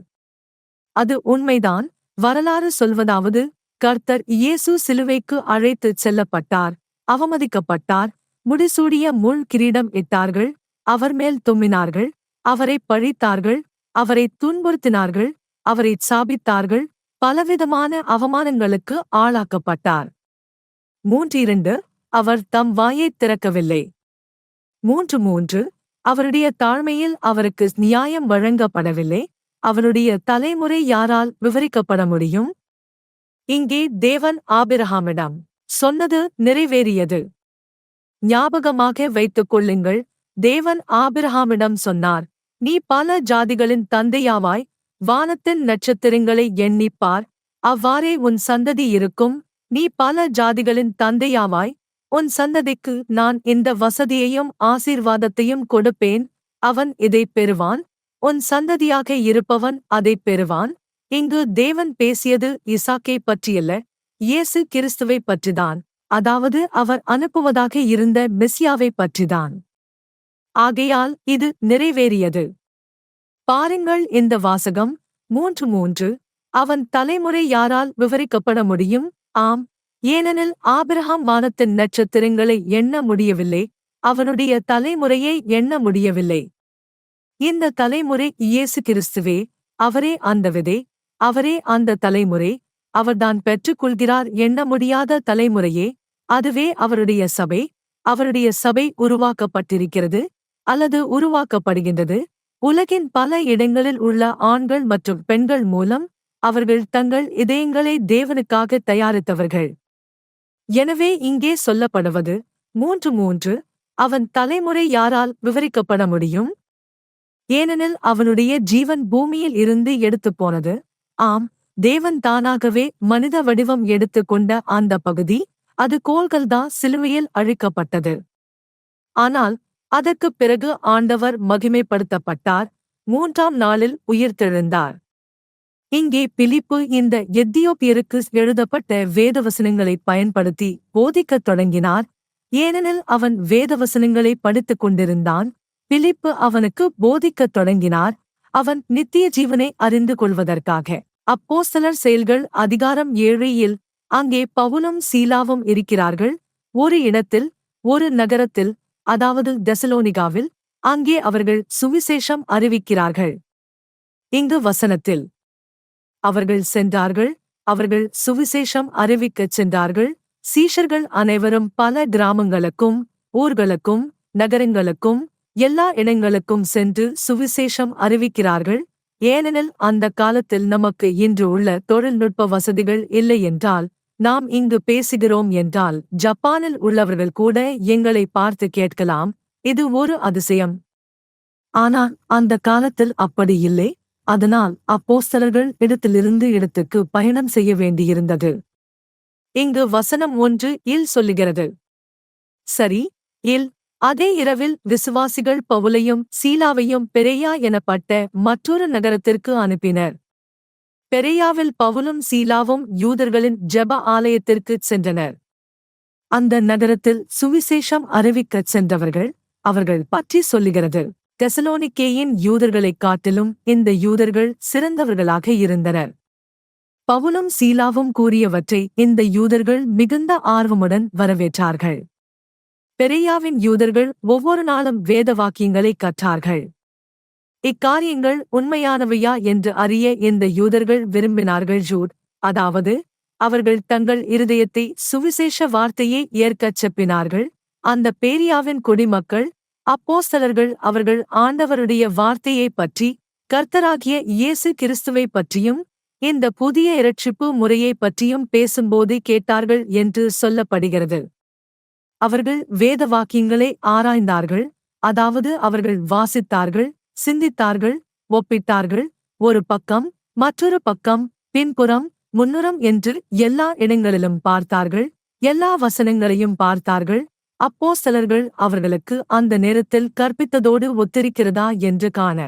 அது உண்மைதான். வரலாறு சொல்வதாவது, கர்த்தர் இயேசு சிலுவைக்கு அழைத்துச் செல்லப்பட்டார், அவமதிக்கப்பட்டார், முடிசூடிய முள் கிரீடம் இட்டார்கள், அவர் மேல் தும்மினார்கள், அவரைப் பழித்தார்கள், அவரைத் துன்புறுத்தினார்கள், அவரைச் சாபித்தார்கள், பலவிதமான அவமானங்களுக்கு ஆளாக்கப்பட்டார். 3:2 அவர் தம் வாயைத் திறக்கவில்லை. 3:3 அவருடைய தாழ்மையில் அவருக்கு நியாயம் வழங்கப்படவில்லை. அவனுடைய தலைமுறை யாரால் விவரிக்கப்பட முடியும்? இங்கே தேவன் ஆபிரகாமிடம் சொன்னது நிறைவேறியது. ஞாபகமாக வைத்துக் கொள்ளுங்கள், தேவன் ஆபிரகாமிடம் சொன்னார், நீ பல ஜாதிகளின் தந்தையாவாய், வானத்தின் நட்சத்திரங்களை எண்ணிப்பார், அவ்வாறே உன் சந்ததி இருக்கும், நீ பல ஜாதிகளின் தந்தையாவாய், உன் சந்ததிக்கு நான் இந்த வசதியையும் ஆசீர்வாதத்தையும் கொடுப்பேன், அவன் இதைப் பெறுவான், உன் சந்ததியாக இருப்பவன் அதைப் பெறுவான். இங்கு தேவன் பேசியது இசாக்கை பற்றியல்ல, இயேசு கிறிஸ்துவைப் பற்றிதான், அதாவது அவர் அனுப்புவதாக இருந்த மெசியாவைப் பற்றிதான். ஆகையால் இது நிறைவேறியது. பாருங்கள் இந்த வாசகம் 3:3 அவன் தலைமுறை யாரால் விவரிக்கப்பட முடியும்? ஆம், ஏனெனில் ஆபிரகாம் வானத்தின் நட்சத்திரங்களை எண்ண முடியவில்லை, அவனுடைய தலைமுறையை எண்ண முடியவில்லை. இந்த தலைமுறை இயேசு கிறிஸ்துவே, அவரே அந்த விதை, அவரே அந்த தலைமுறை, அவர்தான் பெற்றுக்கொள்கிறார் எண்ண முடியாத தலைமுறையே, அதுவே அவருடைய சபை. அவருடைய சபை உருவாக்கப்பட்டிருக்கிறது அல்லது உருவாக்கப்படுகின்றது. உலகின் பல இடங்களில் உள்ள ஆண்கள் மற்றும் பெண்கள் மூலம் அவர்கள் தங்கள் இதயங்களை தேவனுக்காக தயாரித்தவர்கள். எனவே இங்கே சொல்லப்படுவது 3:3 அவன் தலைமுறை யாரால் விவரிக்கப்பட முடியும்? ஏனெனில் அவனுடைய ஜீவன் பூமியில் இருந்து எடுத்துப் போனது. ஆம், தேவன் தானாகவே மனித வடிவம் எடுத்துக் கொண்ட அந்த பகுதி, அது கோல்கல்தா சிலுவையில் அழிக்கப்பட்டது. ஆனால் அதற்குப் பிறகு ஆண்டவர் மகிமைப்படுத்தப்பட்டார், 3ஆம் நாளில் உயிர்த்தெழுந்தார். இங்கே பிலிப்பு இந்த எத்தியோப்பியருக்கு எழுதப்பட்ட வேதவசனங்களைப் பயன்படுத்தி போதிக்கத் தொடங்கினார், ஏனெனில் அவன் வேதவசனங்களை படித்துக் கொண்டிருந்தான். பிலிப்பு அவனுக்கு போதிக்கத் தொடங்கினார், அவன் நித்திய ஜீவனை அறிந்து கொள்வதற்காக. அப்போஸ்தலர் செயல்கள் அதிகாரம் 7 அங்கே பவுலும் சீலாவும் இருக்கிறார்கள். ஒரு இடத்தில், ஒரு நகரத்தில், அதாவது தெசலோனிகாவில். அங்கே அவர்கள் சுவிசேஷம் அறிவிக்கிறார்கள். இங்கு வசனத்தில் அவர்கள் சென்றார்கள், அவர்கள் சுவிசேஷம் அறிவிக்கச் சென்றார்கள். சீஷர்கள் அனைவரும் பல கிராமங்களுக்கும் ஊர்களுக்கும் நகரங்களுக்கும் எல்லா இடங்களுக்கும் சென்று சுவிசேஷம் அறிவிக்கிறார்கள். ஏனெனில் அந்த காலத்தில் நமக்கு இன்று உள்ள தொழில்நுட்ப வசதிகள் இல்லை என்றால், நாம் இங்கு பேசுகிறோம் என்றால் ஜப்பானில் உள்ளவர்கள் கூட எங்களை பார்த்து கேட்கலாம், இது ஒரு அதிசயம். ஆனால் அந்த காலத்தில் அப்படி இல்லை. அதனால் அப்போஸ்தலர்கள் இடத்திலிருந்து இடத்துக்கு பயணம் செய்ய வேண்டியிருந்தது. இங்கு வசனம் 1 சொல்லுகிறது. சரி, அதே இரவில் விசுவாசிகள் பவுலையும் சீலாவையும் பெரேயா எனப்பட்ட மற்றொரு நகரத்திற்கு அனுப்பினர். பெரேயாவில் பவுலும் சீலாவும் யூதர்களின் ஜெப ஆலயத்திற்குச் சென்றனர். அந்த நகரத்தில் சுவிசேஷம் அறிவிக்கச் சென்றவர்கள் அவர்கள் பற்றி சொல்லுகிறது. தெசலோனிக்கேயின் யூதர்களைக் காட்டிலும் இந்த யூதர்கள் சிறந்தவர்களாக இருந்தனர். பவுலும் சீலாவும் கூறியவற்றை இந்த யூதர்கள் மிகுந்த ஆர்வமுடன் வரவேற்றார்கள். பெரேயாவின் யூதர்கள் ஒவ்வொரு நாளும் வேத வாக்கியங்களைக் கற்றார்கள். இக்காரியங்கள் உண்மையானவையா என்று அறிய இந்த யூதர்கள் விரும்பினார்கள். அதாவது அவர்கள் தங்கள் இருதயத்தை சுவிசேஷ வார்த்தையை ஏற்கச் செப்பினார்கள். அந்த பேரியாவின் குடிமக்கள் அப்போஸ்தலர்கள் அவர்கள் ஆண்டவருடைய வார்த்தையைப் பற்றி, கர்த்தராகிய இயேசு கிறிஸ்துவைப் பற்றியும் இந்த புதிய இரட்சிப்பு முறையைப் பற்றியும் பேசும்போது கேட்டார்கள் என்று சொல்லப்படுகிறது. அவர்கள் வேத வாக்கியங்களை ஆராய்ந்தார்கள், அதாவது அவர்கள் வாசித்தார்கள், சிந்தித்தார்கள், ஒப்பிட்டார்கள். ஒரு பக்கம், மற்றொரு பக்கம், பின்புறம், முன்னுறம் என்று எல்லா இடங்களிலும் பார்த்தார்கள், எல்லா வசனங்களையும் பார்த்தார்கள். அப்போஸ்தலர்கள் அவர்களுக்கு அந்த நேரத்தில் கற்பித்ததோடு ஒத்திருக்கிறதா என்று காண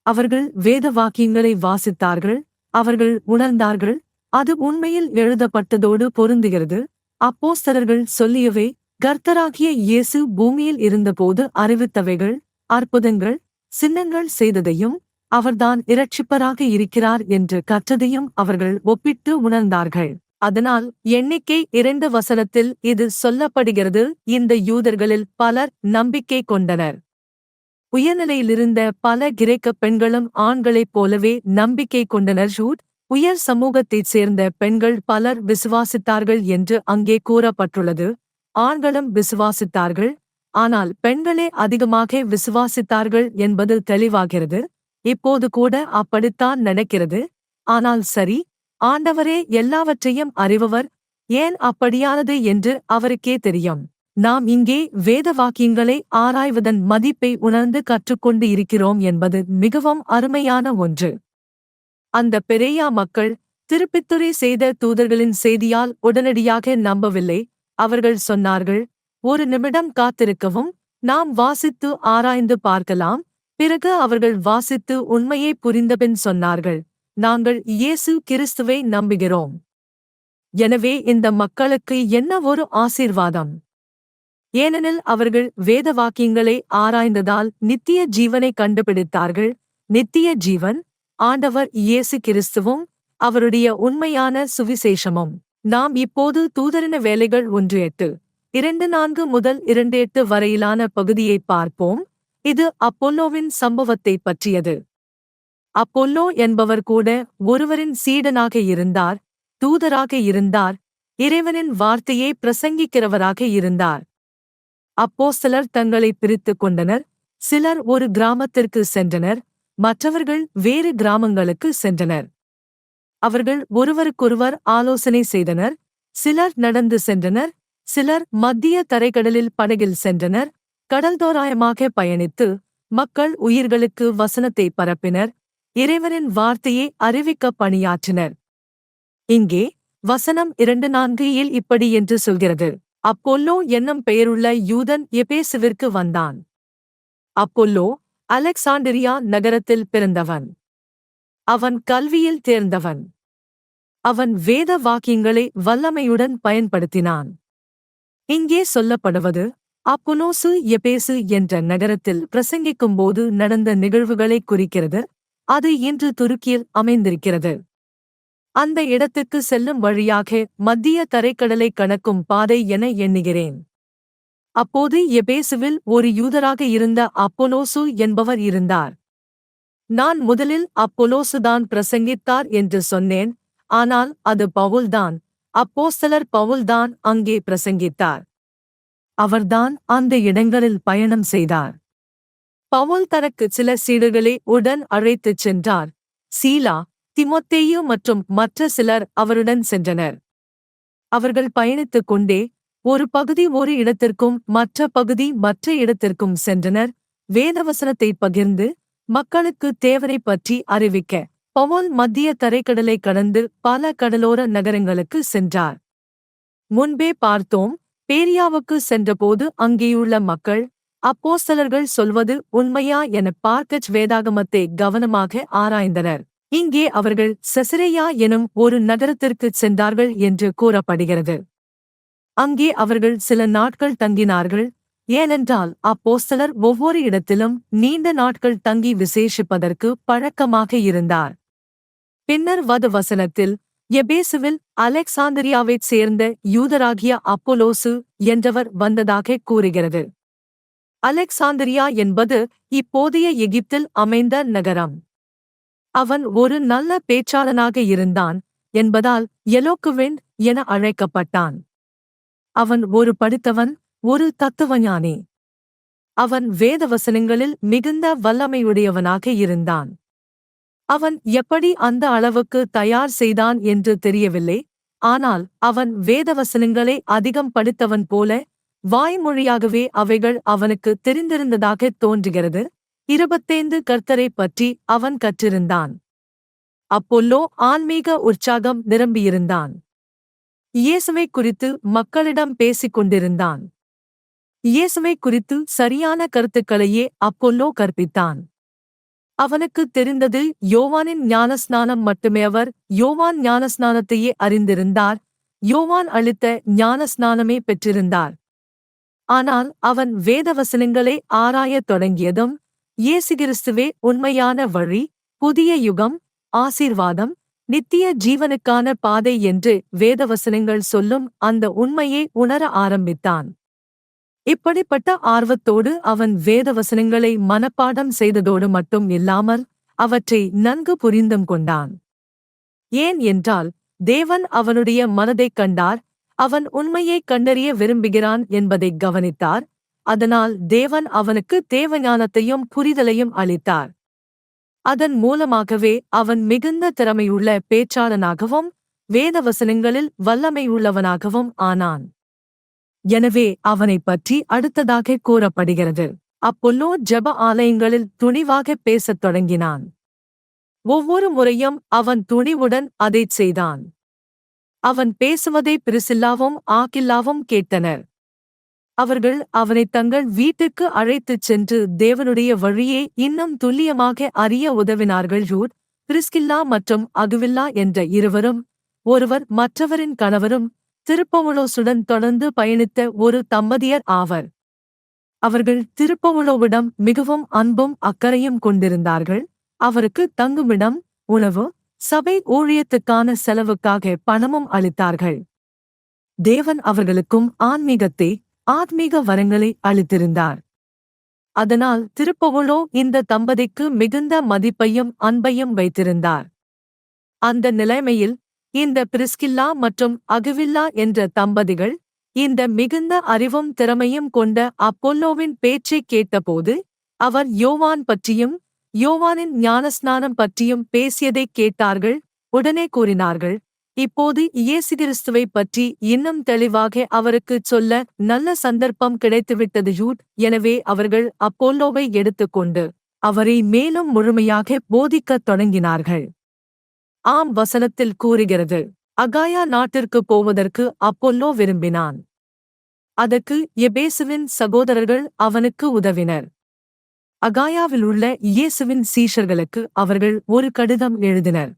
அவர்கள் வேத வாக்கியங்களை வாசித்தார்கள். அவர்கள் உணர்ந்தார்கள், அது உண்மையில் எழுதப்பட்டதோடு பொருந்துகிறது. அப்போஸ்தலர்கள் சொல்லியவை, கர்த்தராகிய இயேசு பூமியில் இருந்தபோது அறிவித்தவைகள், அற்புதங்கள், சின்னங்கள் செய்ததையும் அவர்தான் இரட்சிப்பராக இருக்கிறார் என்று கற்றதையும் அவர்கள் ஒப்பிட்டு உணர்ந்தார்கள். அதனால் எண்ணிக்கை 2 வசனத்தில் இது சொல்லப்படுகிறது, இந்த யூதர்களில் பலர் நம்பிக்கை கொண்டனர். உயர்நிலையிலிருந்த பல கிரேக்க பெண்களும் ஆண்களைப் போலவே நம்பிக்கை கொண்டனர். உயர் சமூகத்தைச் சேர்ந்த பெண்கள் பலர் விசுவாசித்தார்கள் என்று அங்கே கூறப்பட்டுள்ளது. ஆண்களும் விசுவாசித்தார்கள், ஆனால் பெண்களே அதிகமாக விசுவாசித்தார்கள் என்பது தெளிவாகிறது. இப்போது கூட அப்படித்தான் நடக்கிறது. ஆனால் சரி, ஆண்டவரே எல்லாவற்றையும் அறிபவர், ஏன் அப்படியானது என்று அவருக்கே தெரியும். நாம் இங்கே வேத வாக்கியங்களை ஆராய்வதன் மதிப்பை உணர்ந்து கற்றுக்கொண்டு இருக்கிறோம் என்பது மிகவும் அருமையான ஒன்று. அந்த பெரேயா மக்கள் திருப்பித்துரை செய்த தூதர்களின் செய்தியால் உடனடியாக நம்பவில்லை. அவர்கள் சொன்னார்கள், ஒரு நிமிடம் காத்திருக்கவும், நாம் வாசித்து ஆராய்ந்து பார்க்கலாம். பிறகு அவர்கள் வாசித்து உண்மையை புரிந்தபின் சொன்னார்கள், நாங்கள் இயேசு கிறிஸ்துவை நம்புகிறோம். எனவே இந்த மக்களுக்கு என்ன ஒரு ஆசீர்வாதம்! ஏனெனில் அவர்கள் வேத வாக்கியங்களை ஆராய்ந்ததால் நித்திய ஜீவனை கண்டுபிடித்தார்கள். நித்திய ஜீவன் ஆண்டவர் இயேசு கிறிஸ்துவும் அவருடைய உண்மையான சுவிசேஷமும். நாம் இப்போது தூதரின வேலைகள் 1:8, 2:4 முதல் 2:8 வரையிலான பகுதியைப் பார்ப்போம். இது அப்பொல்லோவின் சம்பவத்தைப் பற்றியது. அப்பொல்லோ என்பவர் கூட ஒருவரின் சீடனாக இருந்தார், தூதராக இருந்தார், இறைவனின் வார்த்தையை பிரசங்கிக்கிறவராக இருந்தார். அப்போஸ்தலர் தங்களை பிரித்துக் கொண்டனர். சிலர் ஒரு கிராமத்திற்கு சென்றனர், மற்றவர்கள் வேறு கிராமங்களுக்கு சென்றனர். அவர்கள் ஒருவருக்கொருவர் ஆலோசனை செய்தனர். சிலர் நடந்து சென்றனர், சிலர் மத்திய தரைக்கடலில் படகில் சென்றனர், கடல்தோராயமாக பயணித்து மக்கள் உயிர்களுக்கு வசனத்தை பரப்பினர், இறைவனின் வார்த்தையை அறிவிக்க பணியாற்றினர். இங்கே வசனம் 2:4 இப்படி என்று சொல்கிறது: அப்பொல்லோ என்னும் பெயருள்ள யூதன் எபேசுவிற்கு வந்தான். அப்பொல்லோ அலெக்சாண்டிரியா நகரத்தில் பிறந்தவன். அவன் கல்வியில் தேர்ந்தவன். அவன் வேத வாக்கியங்களை வல்லமையுடன் பயன்படுத்தினான். இங்கே சொல்லப்படுவது அப்பொலோசு எபேசு என்ற நகரத்தில் பிரசங்கிக்கும்போது நடந்த நிகழ்வுகளை குறிக்கிறது. அது இன்று துருக்கியில் அமைந்திருக்கிறது. அந்த இடத்துக்கு செல்லும் வழியாக மத்திய தரைக்கடலை கடக்கும் பாதை என எண்ணுகிறேன். அப்போது எபேசுவில் ஒரு யூதராக இருந்த அப்பொலோசு என்பவர் இருந்தார். நான் முதலில் அப்பொலோசுதான் பிரசங்கித்தார் என்று சொன்னேன், ஆனால் அது பவுல்தான். அப்போஸ்தலர் பவுல்தான் அங்கே பிரசங்கித்தார். அவர்தான் அந்த இடங்களில் பயணம் செய்தார். பவுல் தனக்கு சில சீடர்களை உடன் அழைத்துச் சென்றார். சீலா, திமோத்தேயு மற்றும் மற்ற சிலர் அவருடன் சென்றனர். அவர்கள் பயணித்துக் கொண்டே ஒரு பகுதி ஒரு இடத்திற்கும் மற்ற பகுதி மற்ற இடத்திற்கும் சென்றனர். வேதவசனத்தை பகிர்ந்து மக்களுக்கு தேவனைப் பற்றி அறிவிக்க பவுல் மத்திய தரைக்கடலை கடந்து பல கடலோர நகரங்களுக்கு சென்றார். முன்பே பார்த்தோம், பேரியாவுக்கு சென்றபோது அங்கேயுள்ள மக்கள் அப்போஸ்தலர்கள் சொல்வது உண்மையா என பார்க்கச் வேதாகமத்தை கவனமாக ஆராய்ந்தனர். இங்கே அவர்கள் செசரேயா எனும் ஒரு நகரத்திற்குச் சென்றார்கள் என்று கூறப்படுகிறது. அங்கே அவர்கள் சில நாட்கள் தங்கினார்கள். ஏனென்றால் அப்போஸ்தலர் ஒவ்வொரு இடத்திலும் நீண்ட நாட்கள் தங்கி விசேஷிப்பதற்கு பழக்கமாக இருந்தார். பின்னர் வசனத்தில் எபேசுவில் அலெக்சாந்திரியாவைச் சேர்ந்த யூதராகிய அப்பொலோசு என்றவர் வந்ததாக கூறுகிறது. அலெக்சாந்திரியா என்பது இப்போதைய எகிப்தில் அமைந்த நகரம். அவன் ஒரு நல்ல பேச்சாளனாக இருந்தான் என்பதால் எலோக்குவென்ட் என அழைக்கப்பட்டான். அவன் ஒரு படித்தவன், ஒரு தத்துவஞானி. அவன் வேதவசனங்களில் மிகுந்த வல்லமையுடையவனாக இருந்தான். அவன் எப்படி அந்த அளவுக்கு தயார் செய்தான் என்று தெரியவில்லை. ஆனால் அவன் வேதவசனங்களை அதிகம் படித்தவன் போல வாய்மொழியாகவே அவைகள் அவனுக்கு தெரிந்திருந்ததாக தோன்றுகிறது. 25 கர்த்தரைப் பற்றி அவன் கற்றிருந்தான். அப்பொல்லோ ஆன்மீக உற்சாகம் நிரம்பியிருந்தான். இயேசுவை குறித்து மக்களிடம் பேசிக் கொண்டிருந்தான். இயேசுவை குறித்து சரியான கருத்துக்களையே அப்பொல்லோ கற்பித்தான். அவனுக்கு தெரிந்தது யோவானின் ஞானஸ்நானம் மட்டுமே. அவர் யோவான் ஞானஸ்நானத்தையே அறிந்திருந்தார். யோவான் அளித்த ஞானஸ்நானமே பெற்றிருந்தார். ஆனால் அவன் வேதவசனங்களை ஆராயத் தொடங்கியதும் இயேசு கிறிஸ்துவே உண்மையான வழி, புதிய யுகம், ஆசீர்வாதம், நித்திய ஜீவனுக்கான பாதை என்று வேதவசனங்கள் சொல்லும் அந்த உண்மையை உணர ஆரம்பித்தான். இப்படிப்பட்ட ஆர்வத்தோடு அவன் வேதவசனங்களை மனப்பாடம் செய்ததோடு மட்டும் இல்லாமல் அவற்றை நன்கு புரிந்தும் கொண்டான். ஏன் என்றால் தேவன் அவனுடைய மனதைக் கண்டார். அவன் உண்மையைக் கண்டறிய விரும்புகிறான் என்பதைக் கவனித்தார். அதனால் தேவன் அவனுக்கு தேவஞானத்தையும் புரிதலையும் அளித்தார். அதன் மூலமாகவே அவன் மிகுந்த திறமையுள்ள பேச்சாளனாகவும் வேதவசனங்களில் வல்லமையுள்ளவனாகவும் ஆனான். எனவே அவனைப் பற்றி அடுத்ததாக கூறப்படுகிறது: அப்பொல்லோ ஜெப ஆலயங்களில் துணிவாகப் பேசத் தொடங்கினான். ஒவ்வொரு முறையும் அவன் துணிவுடன் அதைச் செய்தான். அவன் பேசுவதை பிரிசில்லாவும் ஆக்கில்லாவும் கேட்டனர். அவர்கள் அவனைத் தங்கள் வீட்டுக்கு அழைத்துச் சென்று தேவனுடைய வழியை இன்னும் துல்லியமாக அறிய உதவினார்கள். ரூத், பிரிஸ்கில்லா மற்றும் அகுவில்லா என்ற இருவரும், ஒருவர் மற்றவரின் கணவரும், திருப்பவுலோசுடன் தொடர்ந்து பயணித்த ஒரு தம்பதியர் ஆவர். அவர்கள் திருப்பவுலோவிடம் மிகவும் அன்பும் அக்கறையும் கொண்டிருந்தார்கள். அவருக்கு தங்குமிடம், உணவு, சபை ஊழியத்துக்கான செலவுக்காக பணமும் அளித்தார்கள். தேவன் அவர்களுக்கும் ஆத்மீக வரங்களை அளித்திருந்தார். அதனால் திருப்பவுலோ இந்த தம்பதிக்கு மிகுந்த மதிப்பையும் அன்பையும் வைத்திருந்தார். அந்த நிலைமையில் இந்த பிரிஸ்கில்லா மற்றும் அகுவில்லா என்ற தம்பதிகள் இந்த மிகுந்த அறிவும் திறமையும் கொண்ட அப்பொல்லோவின் பேச்சைக் கேட்டபோது, அவர் யோவான் பற்றியும் யோவானின் ஞானஸ்நானம் பற்றியும் பேசியதைக் கேட்டார்கள். உடனே கூறினார்கள், இப்போது இயேசு கிறிஸ்துவைப் பற்றி இன்னும் தெளிவாக அவருக்குச் சொல்ல நல்ல சந்தர்ப்பம் கிடைத்துவிட்டது. எனவே அவர்கள் அப்போல்லோவை எடுத்துக்கொண்டு அவரை மேலும் முழுமையாக போதிக்கத் தொடங்கினார்கள். ஆம், வசனத்தில் கூறுகிறது, அகாயா நாட்டிற்குப் போவதற்கு அப்போல்லோ விரும்பினான். அதற்கு எபேசுவின் சகோதரர்கள் அவனுக்கு உதவினர். அகாயாவிலுள்ள இயேசுவின் சீஷர்களுக்கு அவர்கள் ஒரு கடிதம் எழுதினர்.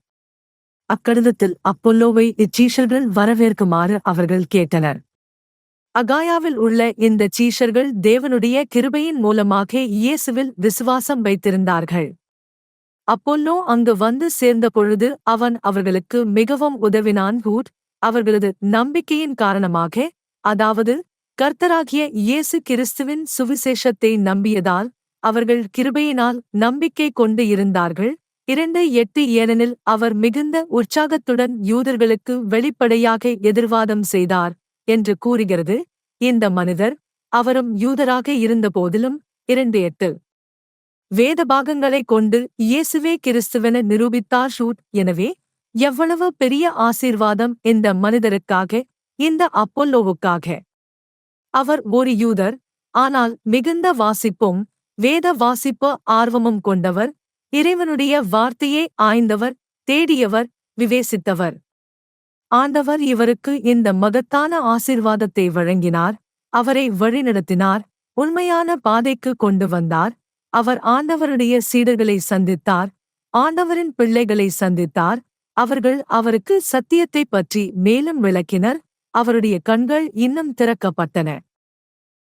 அக்கடிதத்தில் அப்போல்லோவை இச்சீஷர்கள் வரவேற்குமாறு அவர்கள் கேட்டனர். அகாயாவில் உள்ள இந்த சீஷர்கள் தேவனுடைய கிருபையின் மூலமாக இயேசுவில் விசுவாசம் வைத்திருந்தார்கள். அப்போல்லோ அங்கு வந்து சேர்ந்த பொழுது அவன் அவர்களுக்கு மிகவும் உதவினான். அவர்களது நம்பிக்கையின் காரணமாக, அதாவது கர்த்தராகிய இயேசு கிறிஸ்துவின் சுவிசேஷத்தை நம்பியதால் அவர்கள் கிருபையினால் நம்பிக்கை கொண்டு இருந்தார்கள். 2:8 ஏனெனில் அவர் மிகுந்த உற்சாகத்துடன் யூதர்களுக்கு வெளிப்படையாக எதிர்வாதம் செய்தார் என்று கூறுகிறது. இந்த மனிதர் அவரும் யூதராக இருந்தபோதிலும் 2:8 வேத பாகங்களைக் கொண்டு இயேசுவே கிறிஸ்துவென நிரூபித்தார். எனவே எவ்வளவு பெரிய ஆசீர்வாதம் இந்த மனிதருக்காக, இந்த அப்போல்லோவுக்காக! அவர் ஒரு யூதர், ஆனால் மிகுந்த வாசிப்பும் வேத வாசிப்பு ஆர்வமும் கொண்டவர், இறைவனுடைய வார்த்தையை ஆய்ந்தவர், தேடியவர், விவேசித்தவர். ஆண்டவர் இவருக்கு இந்த மகத்தான ஆசீர்வாதத்தை வழங்கினார், அவரை வழிநடத்தினார், உண்மையான பாதைக்கு கொண்டு வந்தார். அவர் ஆண்டவருடைய சீடர்களை சந்தித்தார், ஆண்டவரின் பிள்ளைகளை சந்தித்தார். அவர்கள் அவருக்கு சத்தியத்தைப் பற்றி மேலும் விளக்கினர். அவருடைய கண்கள் இன்னும் திறக்கப்பட்டன.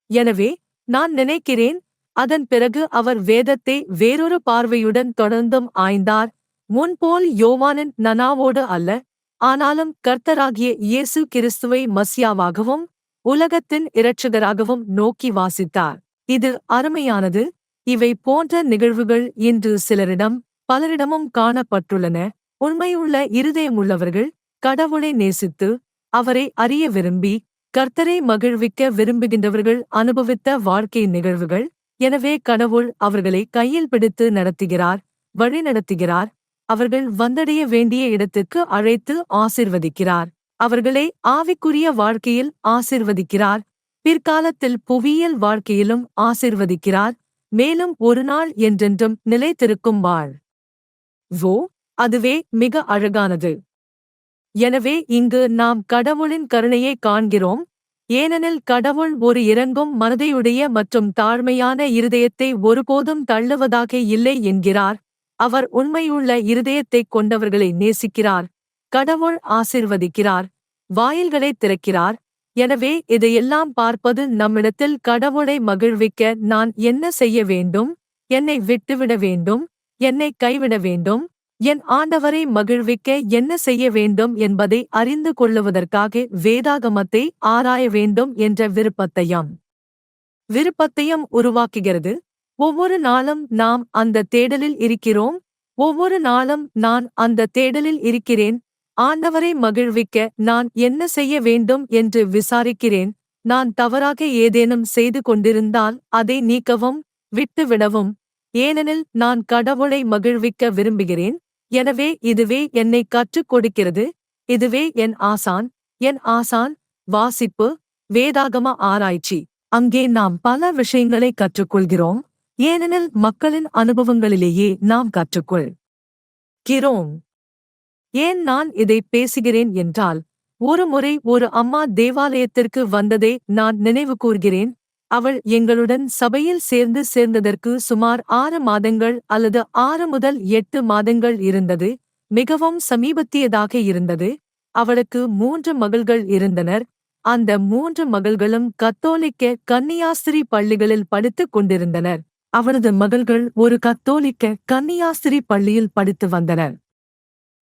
எனவே நான் நினைக்கிறேன், அதன் பிறகு அவர் வேதத்தை வேறொரு பார்வையுடன் தொடர்ந்தும் ஆய்ந்தார். முன்போல் யோவானின் நனாவோடு அல்ல, ஆனாலும் கர்த்தராகிய இயேசு கிறிஸ்துவை மசியாவாகவும் உலகத்தின் இரட்சகராகவும் நோக்கி வாசித்தார். இது அருமையானது. இவை போன்ற நிகழ்வுகள் இன்று சிலரிடம், பலரிடமும் காணப்பட்டுள்ளன. உண்மையுள்ள இருதயமுள்ளவர்கள், கடவுளை நேசித்து அவரை அறிய விரும்பி கர்த்தரை மகிழ்விக்க விரும்புகின்றவர்கள் அனுபவித்த வாழ்க்கை நிகழ்வுகள். எனவே கடவுள் அவர்களை கையில் பிடித்து நடத்துகிறார், வழிநடத்துகிறார். அவர்கள் வந்தடைய வேண்டிய இடத்துக்கு அழைத்து ஆசீர்வதிக்கிறார். அவர்களை ஆவிக்குரிய வாழ்க்கையில் ஆசீர்வதிக்கிறார், பிற்காலத்தில் புவியியல் வாழ்க்கையிலும் ஆசீர்வதிக்கிறார். மேலும் ஒரு நாள் என்றென்றும் நிலைத்திருக்கும் அதுவே மிக அழகானது. எனவே இங்கு நாம் கடவுளின் கடவுளினை காண்கிறோம். ஏனெனில் கடவுள் ஒரு இரங்கும் மனதையுடைய மற்றும் தாழ்மையான இருதயத்தை ஒருபோதும் தள்ளுவதாக இல்லை என்கிறார். அவர் உண்மையுள்ள இருதயத்தைக் கொண்டவர்களை நேசிக்கிறார். கடவுள் ஆசீர்வதிக்கிறார், வாயில்களை திறக்கிறார். எனவே இதையெல்லாம் பார்ப்பது நம்மிடத்தில் கடவுளை மகிழ்விக்க நான் என்ன செய்ய வேண்டும், என்னை விட்டுவிட வேண்டும், என்னை கைவிட வேண்டும், என் ஆண்டவரை மகிழ்விக்க என்ன செய்ய வேண்டும் என்பதை அறிந்து கொள்ளுவதற்காக வேதாகமத்தை ஆராய வேண்டும் என்ற விருப்பத்தையும் உருவாக்குகிறது. ஒவ்வொரு நாளும் நாம் அந்த தேடலில் இருக்கிறோம். ஒவ்வொரு நாளும் நான் அந்த தேடலில் இருக்கிறேன். ஆண்டவரை மகிழ்விக்க நான் என்ன செய்ய வேண்டும் என்று விசாரிக்கிறேன். நான் தவறாக ஏதேனும் செய்து கொண்டிருந்தால் அதை நீக்கவும் விட்டுவிடவும். ஏனெனில் நான் கடவுளை மகிழ்விக்க விரும்புகிறேன். எனவே இதுவே என்னை கற்றுக் கொடுக்கிறது. இதுவே என் ஆசான் வாசிப்பு, வேதாகம ஆராய்ச்சி. அங்கே நாம் பல விஷயங்களை கற்றுக்கொள்கிறோம். ஏனெனில் மக்களின் அனுபவங்களிலேயே நாம் கற்றுக்கொள்கிறோம். ஏன் நான் இதை பேசுகிறேன் என்றால், ஒரு முறை ஒரு அம்மா தேவாலயத்திற்கு வந்ததை நான் நினைவு கூர்கிறேன். அவள் எங்களுடன் சபையில் சேர்ந்ததற்கு சுமார் 6 மாதங்கள் அல்லது 6 முதல் 8 மாதங்கள் இருந்தது. மிகவும் சமீபத்தியதாக இருந்தது. அவளுக்கு 3 மகள்கள் இருந்தனர். அந்த 3 மகள்களும் கத்தோலிக்க கன்னியாஸ்திரி பள்ளிகளில் படித்துக் கொண்டிருந்தனர். அவளது மகள்கள் ஒரு கத்தோலிக்க கன்னியாஸ்திரி பள்ளியில் படித்து வந்தனர்.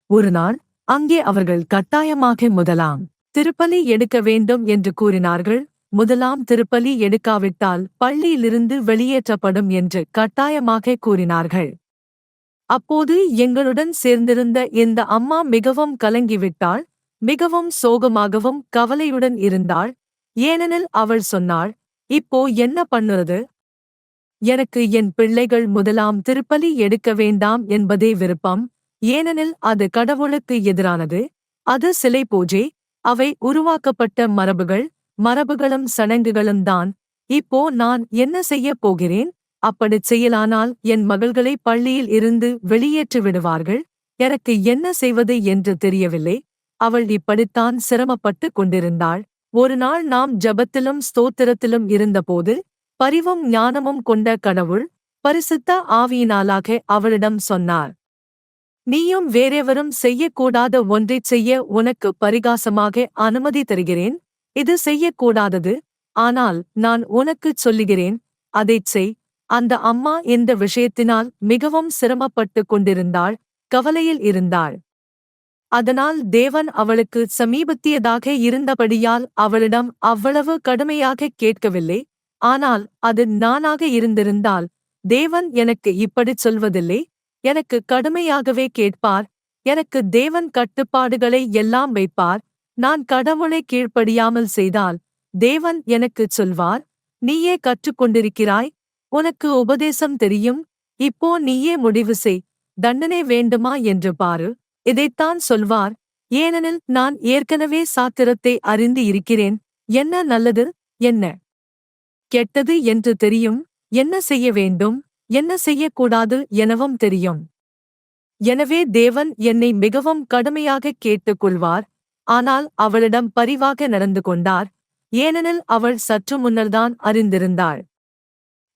ஒரு நாள் அங்கே அவர்கள் கட்டாயமாக முதலாம் திருப்பலி எடுக்க வேண்டும் என்று கூறினார்கள். முதலாம் திருப்பலி எடுக்காவிட்டால் பள்ளியிலிருந்து வெளியேற்றப்படும் என்று கட்டாயமாக கூறினார்கள். அப்போது எங்களுடன் சேர்ந்திருந்த இந்த அம்மா மிகவும் கலங்கிவிட்டாள். மிகவும் சோகமாகவும் கவலையுடன் இருந்தாள். ஏனெனில் அவள் சொன்னாள், இப்போ என்ன பண்ணுறது? எனக்கு என் பிள்ளைகள் முதலாம் திருப்பலி எடுக்க வேண்டாம் என்பதே விருப்பம். ஏனெனில் அது கடவுளுக்கு எதிரானது. அது சிலை பூஜை, அவை உருவாக்கப்பட்ட மரபுகள், மரபுகளும் சடங்குகளும் தான். இப்போ நான் என்ன செய்யப் போகிறேன்? அப்படிச் செய்யலானால் என் மகள்களை பள்ளியில் இருந்து வெளியேற்றி விடுவார்கள். எனக்கு என்ன செய்வது என்று தெரியவில்லை. அவள் இப்படித்தான் சிரமப்பட்டு கொண்டிருந்தாள். ஒரு நாள் நாம் ஜெபத்திலும் ஸ்தோத்திரத்திலும் இருந்தபோது, பரிவும் ஞானமும் கொண்ட கடவுள், பரிசுத்த ஆவியினாலாக அவளிடம் சொன்னார். நீயும் வேறெவரும் செய்யக்கூடாத ஒன்றைச் செய்ய உனக்கு பரிகாசமாக அனுமதி தருகிறேன். இது செய்யக்கூடாதது. ஆனால் நான் உனக்குச் சொல்லுகிறேன், அதைச் செய். அந்த அம்மா இந்த விஷயத்தினால் மிகவும் சிரமப்பட்டுக் கொண்டிருந்தாள், கவலையில் இருந்தாள். அதனால் தேவன் அவளுக்கு சமீபத்தியதாக இருந்தபடியால் அவளிடம் அவ்வளவு கடுமையாகக் கேட்கவில்லை. ஆனால் அது நானாக இருந்திருந்தால், தேவன் எனக்கு இப்படிச் சொல்வதில்லை, எனக்கு கடுமையாகவே கேட்பார். எனக்கு தேவன் கட்டுப்பாடுகளை எல்லாம் வைப்பார். நான் கடவுளை கீழ்ப்படியாமல் செய்தால், தேவன் எனக்குச் சொல்வார், நீயே கற்றுக்கொண்டிருக்கிறாய், உனக்கு உபதேசம் தெரியும், இப்போ நீயே முடிவு செய், தண்டனை வேண்டுமா என்று பாரு. இதைத்தான் சொல்வார். ஏனெனில் நான் ஏற்கனவே சாத்திரத்தை அறிந்து இருக்கிறேன். என்ன நல்லது, என்ன கெட்டது என்று தெரியும். என்ன செய்ய வேண்டும், என்ன செய்யக்கூடாது எனவும் தெரியும். எனவே தேவன் என்னை மிகவும் கடுமையாகக் கேட்டுக்கொள்வார். ஆனால் அவளிடம் பரிவாக நடந்து கொண்டார். ஏனெனில் அவள் சற்று முன்னர்தான் அறிந்திருந்தாள்.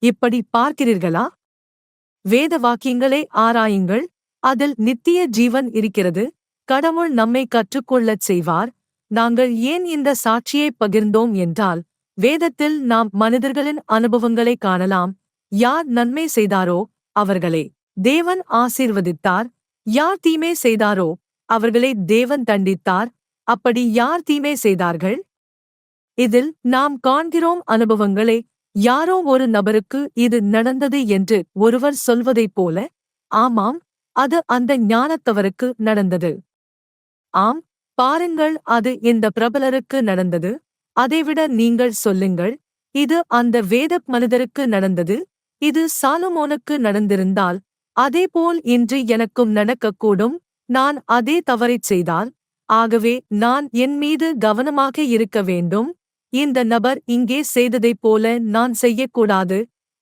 இப்படி பார்க்கிறீர்களா? வேத வாக்கியங்களை ஆராயுங்கள். அதில் நித்திய ஜீவன் இருக்கிறது. கடவுள் நம்மை கற்றுக்கொள்ளச் செய்வார். நாங்கள் ஏன் இந்த சாட்சியைப் பகிர்ந்தோம் என்றால், வேதத்தில் நாம் மனிதர்களின் அனுபவங்களை காணலாம். யார் நன்மை செய்தாரோ அவர்களே தேவன் ஆசீர்வதித்தார். யார் தீமை செய்தாரோ அவர்களை தேவன் தண்டித்தார். அப்படி யார் தீமை செய்தார்கள்? இதில் நாம் காண்கிறோம் அனுபவங்களை. யாரோ ஒரு நபருக்கு இது நடந்தது என்று ஒருவர் சொல்வதைப் போல, ஆமாம், அது அந்த ஞானத்தவருக்கு நடந்தது. ஆம், பாருங்கள், அது இந்த பிரபலருக்கு நடந்தது. அதைவிட நீங்கள் சொல்லுங்கள், இது அந்த வேத மனிதருக்கு நடந்தது. இது சாலமோனுக்கு நடந்திருந்தால், அதேபோல் இன்று எனக்கும் நடக்கக்கூடும். நான் அதே தவறைச் செய்தால். ஆகவே நான் என் மீது கவனமாக இருக்க வேண்டும். இந்த நபர் இங்கே செய்ததைப் போல நான் செய்யக்கூடாது.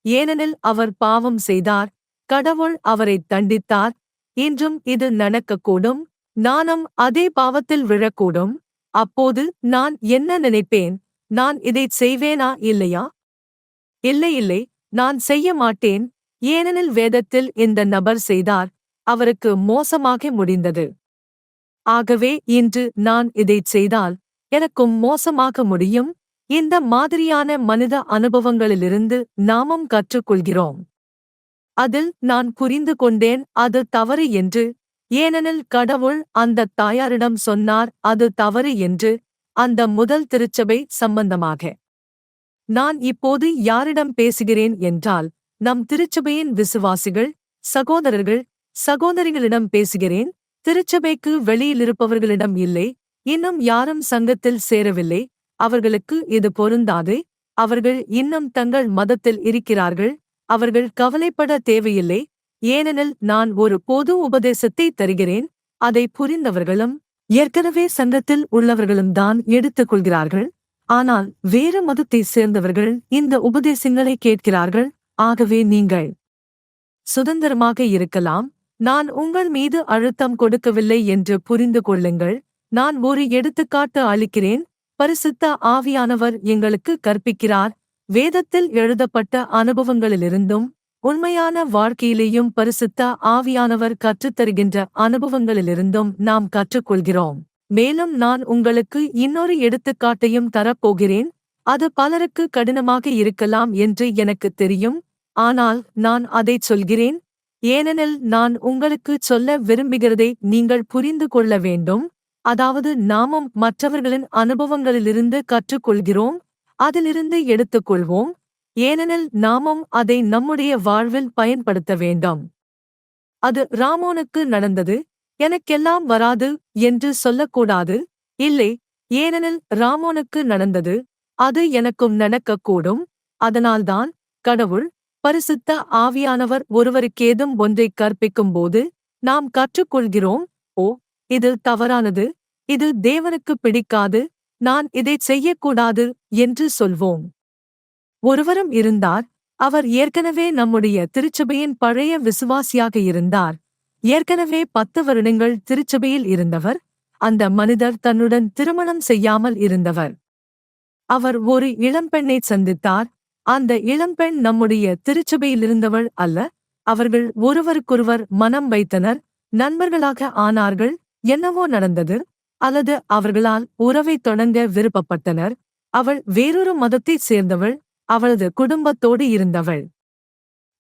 ஏனெனில் அவர் பாவம் செய்தார், கடவுள் அவரைத் தண்டித்தார். இன்றும் இது நடக்கக்கூடும். நானும் அதே பாவத்தில் விழக்கூடும். அப்போது நான் என்ன நினைப்பேன்? நான் இதைச் செய்வேனா இல்லையா? இல்லை இல்லை, நான் செய்ய மாட்டேன். ஏனெனில் வேதத்தில் இந்த நபர் செய்தார், அவருக்கு மோசமாக முடிந்தது. ஆகவே இன்று நான் இதைச் செய்தால் எனக்கும் மோசமாக முடியும். இந்த மாதிரியான மனித அனுபவங்களிலிருந்து நாமும் கற்றுக்கொள்கிறோம். அதில் நான் புரிந்து கொண்டேன் அது தவறு என்று. ஏனெனில் கடவுள் அந்தத் தாயாரிடம் சொன்னார் அது தவறு என்று, அந்த முதல் திருச்சபை சம்பந்தமாக. நான் இப்போது யாரிடம் பேசுகிறேன் என்றால், நம் திருச்சபையின் விசுவாசிகள், சகோதரர்கள், சகோதரிகளிடம் பேசுகிறேன். திருச்சபைக்கு வெளியிலிருப்பவர்களிடம் இல்லை. இன்னும் யாரும் சங்கத்தில் சேரவில்லை. அவர்களுக்கு இது பொருந்தாது. அவர்கள் இன்னும் தங்கள் மதத்தில் இருக்கிறார்கள். அவர்கள் கவலைப்பட தேவையில்லை. ஏனெனில் நான் ஒரு பொது உபதேசத்தை தருகிறேன். அதை புரிந்தவர்களும் ஏற்கனவே சங்கத்தில் உள்ளவர்களும் தான் எடுத்துக்கொள்கிறார்கள். ஆனால் வேறு மதத்தைச் சேர்ந்தவர்கள் இந்த உபதேசங்களை கேட்கிறார்கள். ஆகவே நீங்கள் சுதந்திரமாக இருக்கலாம். நான் உங்கள் மீது அழுத்தம் கொடுக்கவில்லை என்று புரிந்து கொள்ளுங்கள். நான் ஒரு எடுத்துக்காட்டு அளிக்கிறேன். பரிசுத்த ஆவியானவர் எங்களுக்கு கற்பிக்கிறார். வேதத்தில் எழுதப்பட்ட அனுபவங்களிலிருந்தும் உண்மையான வாழ்க்கையிலேயும் பரிசுத்த ஆவியானவர் கற்றுத்தருகின்ற அனுபவங்களிலிருந்தும் நாம் கற்றுக்கொள்கிறோம். மேலும் நான் உங்களுக்கு இன்னொரு எடுத்துக்காட்டையும் தரப்போகிறேன். அது பலருக்கு கடினமாக இருக்கலாம் என்று எனக்குத் தெரியும். ஆனால் நான் அதைச் சொல்கிறேன். ஏனெனில் நான் உங்களுக்குச் சொல்ல விரும்புகிறதை நீங்கள் புரிந்து கொள்ள வேண்டும். அதாவது நாமும் மற்றவர்களின் அனுபவங்களிலிருந்து கற்றுக்கொள்கிறோம். அதிலிருந்து எடுத்துக்கொள்வோம். ஏனெனில் நாமும் அதை நம்முடைய வாழ்வில் பயன்படுத்த வேண்டும். அது ராமோனுக்கு நடந்தது, எனக்கெல்லாம் வராது என்று சொல்லக்கூடாது. இல்லை, ஏனெனில் ராமோனுக்கு நடந்தது, அது எனக்கும் நடக்கக்கூடும். அதனால்தான் கடவுள், பரிசுத்த ஆவியானவர் ஒருவருக்கேதும் ஒன்றைக் கற்பிக்கும்போது நாம் கற்றுக்கொள்கிறோம். ஓ, இது தவறானது, இது தேவனுக்கு பிடிக்காது, நான் இதைச் செய்யக்கூடாது என்று சொல்வோம். ஒருவரும் இருந்தார், அவர் ஏற்கனவே நம்முடைய திருச்சபையின் பழைய விசுவாசியாக இருந்தார். ஏற்கனவே 10 வருடங்கள் திருச்சபையில் இருந்தவர். அந்த மனிதர் தன்னுடன் திருமணம் செய்யாமல் இருந்தவர். அவர் ஒரு இளம்பெண்ணைச் சந்தித்தார். அந்த இளம்பெண் நம்முடைய திருச்சபையிலிருந்தவள் அல்ல. அவர்கள் ஒருவருக்கொருவர் மனம் வைத்தனர், நண்பர்களாக ஆனார்கள். என்னவோ நடந்தது, அல்லது அவர்களால் உறவைத் தொடங்க விருப்பப்பட்டனர். அவள் வேறொரு மதத்தைச் சேர்ந்தவள், அவளது குடும்பத்தோடு இருந்தவள்.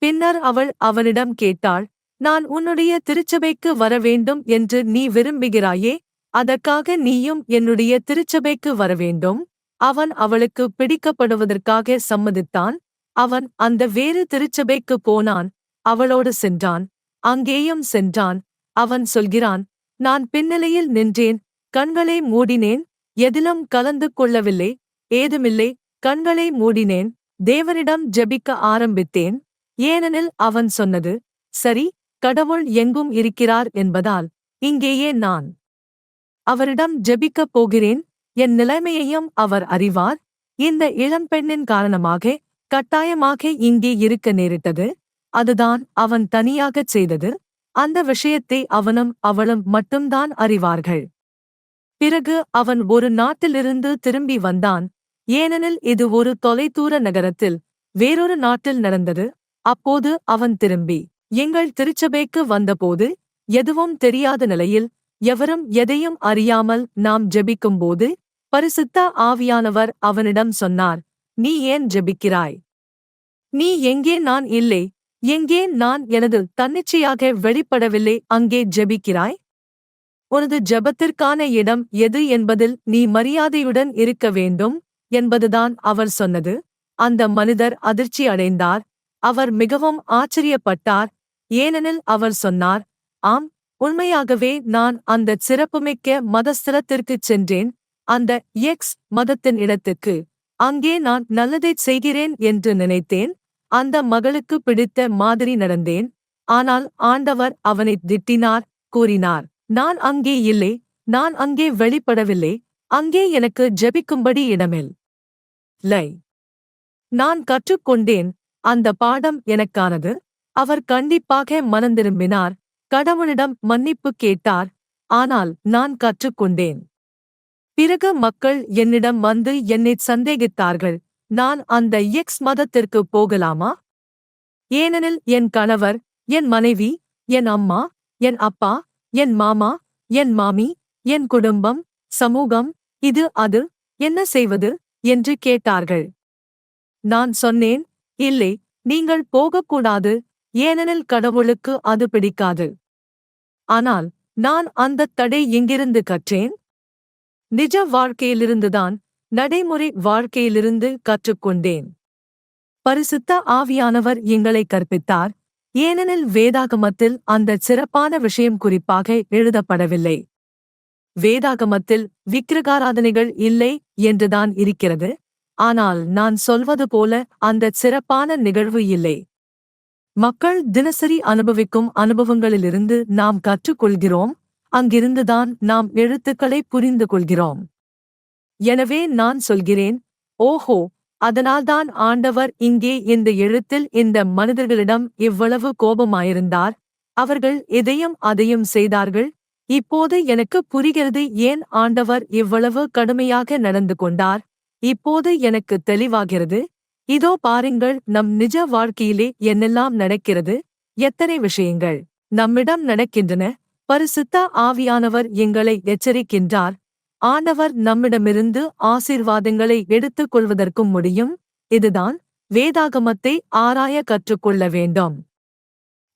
பின்னர் அவள் அவனிடம் கேட்டாள், நான் உன்னுடைய திருச்சபைக்கு வரவேண்டும் என்று நீ விரும்புகிறாயே, அதற்காக நீயும் என்னுடைய திருச்சபைக்கு வரவேண்டும். அவன் அவளுக்கு பிடிக்கப்படுவதற்காக சம்மதித்தான். அவன் அந்த வேறு திருச்சபைக்கு போனான், அவளோடு சென்றான், அங்கேயும் சென்றான். அவன் சொல்கிறான், நான் பின்னலையில் நின்றேன், கண்களை மூடினேன், எதிலும் கலந்து கொள்ளவில்லை, ஏதுமில்லை, கண்களை மூடினேன், தேவனிடம் ஜெபிக்க ஆரம்பித்தேன். ஏனெனில் அவன் சொன்னது, சரி, கடவுள் எங்கும் இருக்கிறார் என்பதால் இங்கேயே நான் அவரிடம் ஜெபிக்கப் போகிறேன். என் நிலைமையையும் அவர் அறிவார். இந்த இளம்பெண்ணின் காரணமாக கட்டாயமாக இங்கே இருக்க நேரிட்டது. அதுதான் அவன் தனியாகச் செய்தது. அந்த விஷயத்தை அவனும் அவளும் மட்டும்தான் அறிவார்கள். பிறகு அவன் ஒரு நாட்டிலிருந்து திரும்பி வந்தான். ஏனெனில் இது ஒரு தொலைதூர நகரத்தில் வேறொரு நாட்டில் நடந்தது. அப்போது அவன் திரும்பி எங்கள் திருச்சபைக்கு வந்தபோது, எதுவும் தெரியாத நிலையில், எவரும் எதையும் அறியாமல் நாம் ஜெபிக்கும்போது, பரிசுத்த ஆவியானவர் அவனிடம் சொன்னார், நீ ஏன் ஜெபிக்கிறாய்? நீ எங்கே நான் இல்லை, எங்கே நான் எனது தன்னிச்சையாக வெளிப்படவில்லை அங்கே ஜெபிக்கிறாய்? உனது ஜெபத்திற்கான இடம் எது என்பதில் நீ மரியாதையுடன் இருக்க வேண்டும் என்பதுதான் அவர் சொன்னது. அந்த மனிதர் அதிர்ச்சி அடைந்தார். அவர் மிகவும் ஆச்சரியப்பட்டார். ஏனெனில் அவர் சொன்னார், ஆம், உண்மையாகவே நான் அந்த சிறப்புமிக்க மதஸ்தலத்திற்குச் சென்றேன், அந்த எக்ஸ் மதத்தின் இடத்துக்கு. அங்கே நான் நல்லதைச் செய்கிறேன் என்று நினைத்தேன். அந்த மகளுக்கு பிடித்த மாதிரி நடந்தேன். ஆனால் ஆண்டவர் அவனைத் திட்டினார், கூறினார், நான் அங்கே இல்லை, நான் அங்கே வெளிப்படவில்லை, அங்கே எனக்கு ஜெபிக்கும்படி இடமில்லை. நான் கற்றுக்கொண்டேன், அந்த பாடம் எனக்கானது. அவர் கண்டிப்பாக மனந்திரும்பினார், கடவுளிடம் மன்னிப்பு கேட்டார். ஆனால் நான் கற்றுக்கொண்டேன். பிறகு மக்கள் என்னிடம் வந்து என்னைச் சந்தேகித்தார்கள், நான் அந்த எக்ஸ் மதத்திற்கு போகலாமா? ஏனெனில் என் கணவர், என் மனைவி, என் அம்மா, என் அப்பா, என் மாமா, என் மாமி, என் குடும்பம், சமூகம், இது அது, என்ன செய்வது என்று கேட்டார்கள். நான் சொன்னேன், இல்லை, நீங்கள் போகக்கூடாது, ஏனெனில் கடவுளுக்கு அது பிடிக்காது. ஆனால் நான் அந்தத் தடை எங்கிருந்து கற்றேன்? நிஜ வாழ்க்கையிலிருந்துதான், நடைமுறை வாழ்க்கையிலிருந்து கற்றுக்கொண்டேன். பரிசுத்த ஆவியானவர் எங்களை கற்பித்தார். ஏனெனில் வேதாகமத்தில் அந்த சிறப்பான விஷயம் குறிப்பாக எழுதப்படவில்லை. வேதாகமத்தில் விக்கிரகாராதனைகள் இல்லை என்றுதான் இருக்கிறது. ஆனால் நான் சொல்வது போல அந்தச் சிறப்பான நிகழ்வு இல்லை. மக்கள் தினசரி அனுபவிக்கும் அனுபவங்களிலிருந்து நாம் கற்றுக்கொள்கிறோம். அங்கிருந்துதான் நாம் எழுத்துக்களை புரிந்து கொள்கிறோம். எனவே நான் சொல்கிறேன், ஓஹோ, அதனால்தான் ஆண்டவர் இங்கே இந்த எழுத்தில் இந்த மனிதர்களிடம் இவ்வளவு கோபமாயிருந்தார். அவர்கள் இதையும் அதையும் செய்தார்கள். இப்போது எனக்கு புரிகிறது ஏன் ஆண்டவர் இவ்வளவு கடுமையாக நடந்து கொண்டார். இப்போது எனக்கு தெளிவாகிறது. இதோ பாருங்கள், நம் நிஜ வாழ்க்கையிலே என்னெல்லாம் நடக்கிறது, எத்தனை விஷயங்கள் நம்மிடம் நடக்கின்றன. பரிசுத்த ஆவியானவர் எங்களை எச்சரிக்கின்றார். ஆண்டவர் நம்மிடமிருந்து ஆசீர்வாதங்களை எடுத்துக் கொள்வதற்கும் முடியும். இதுதான் வேதாகமத்தை ஆராய கற்றுக்கொள்ள வேண்டும்.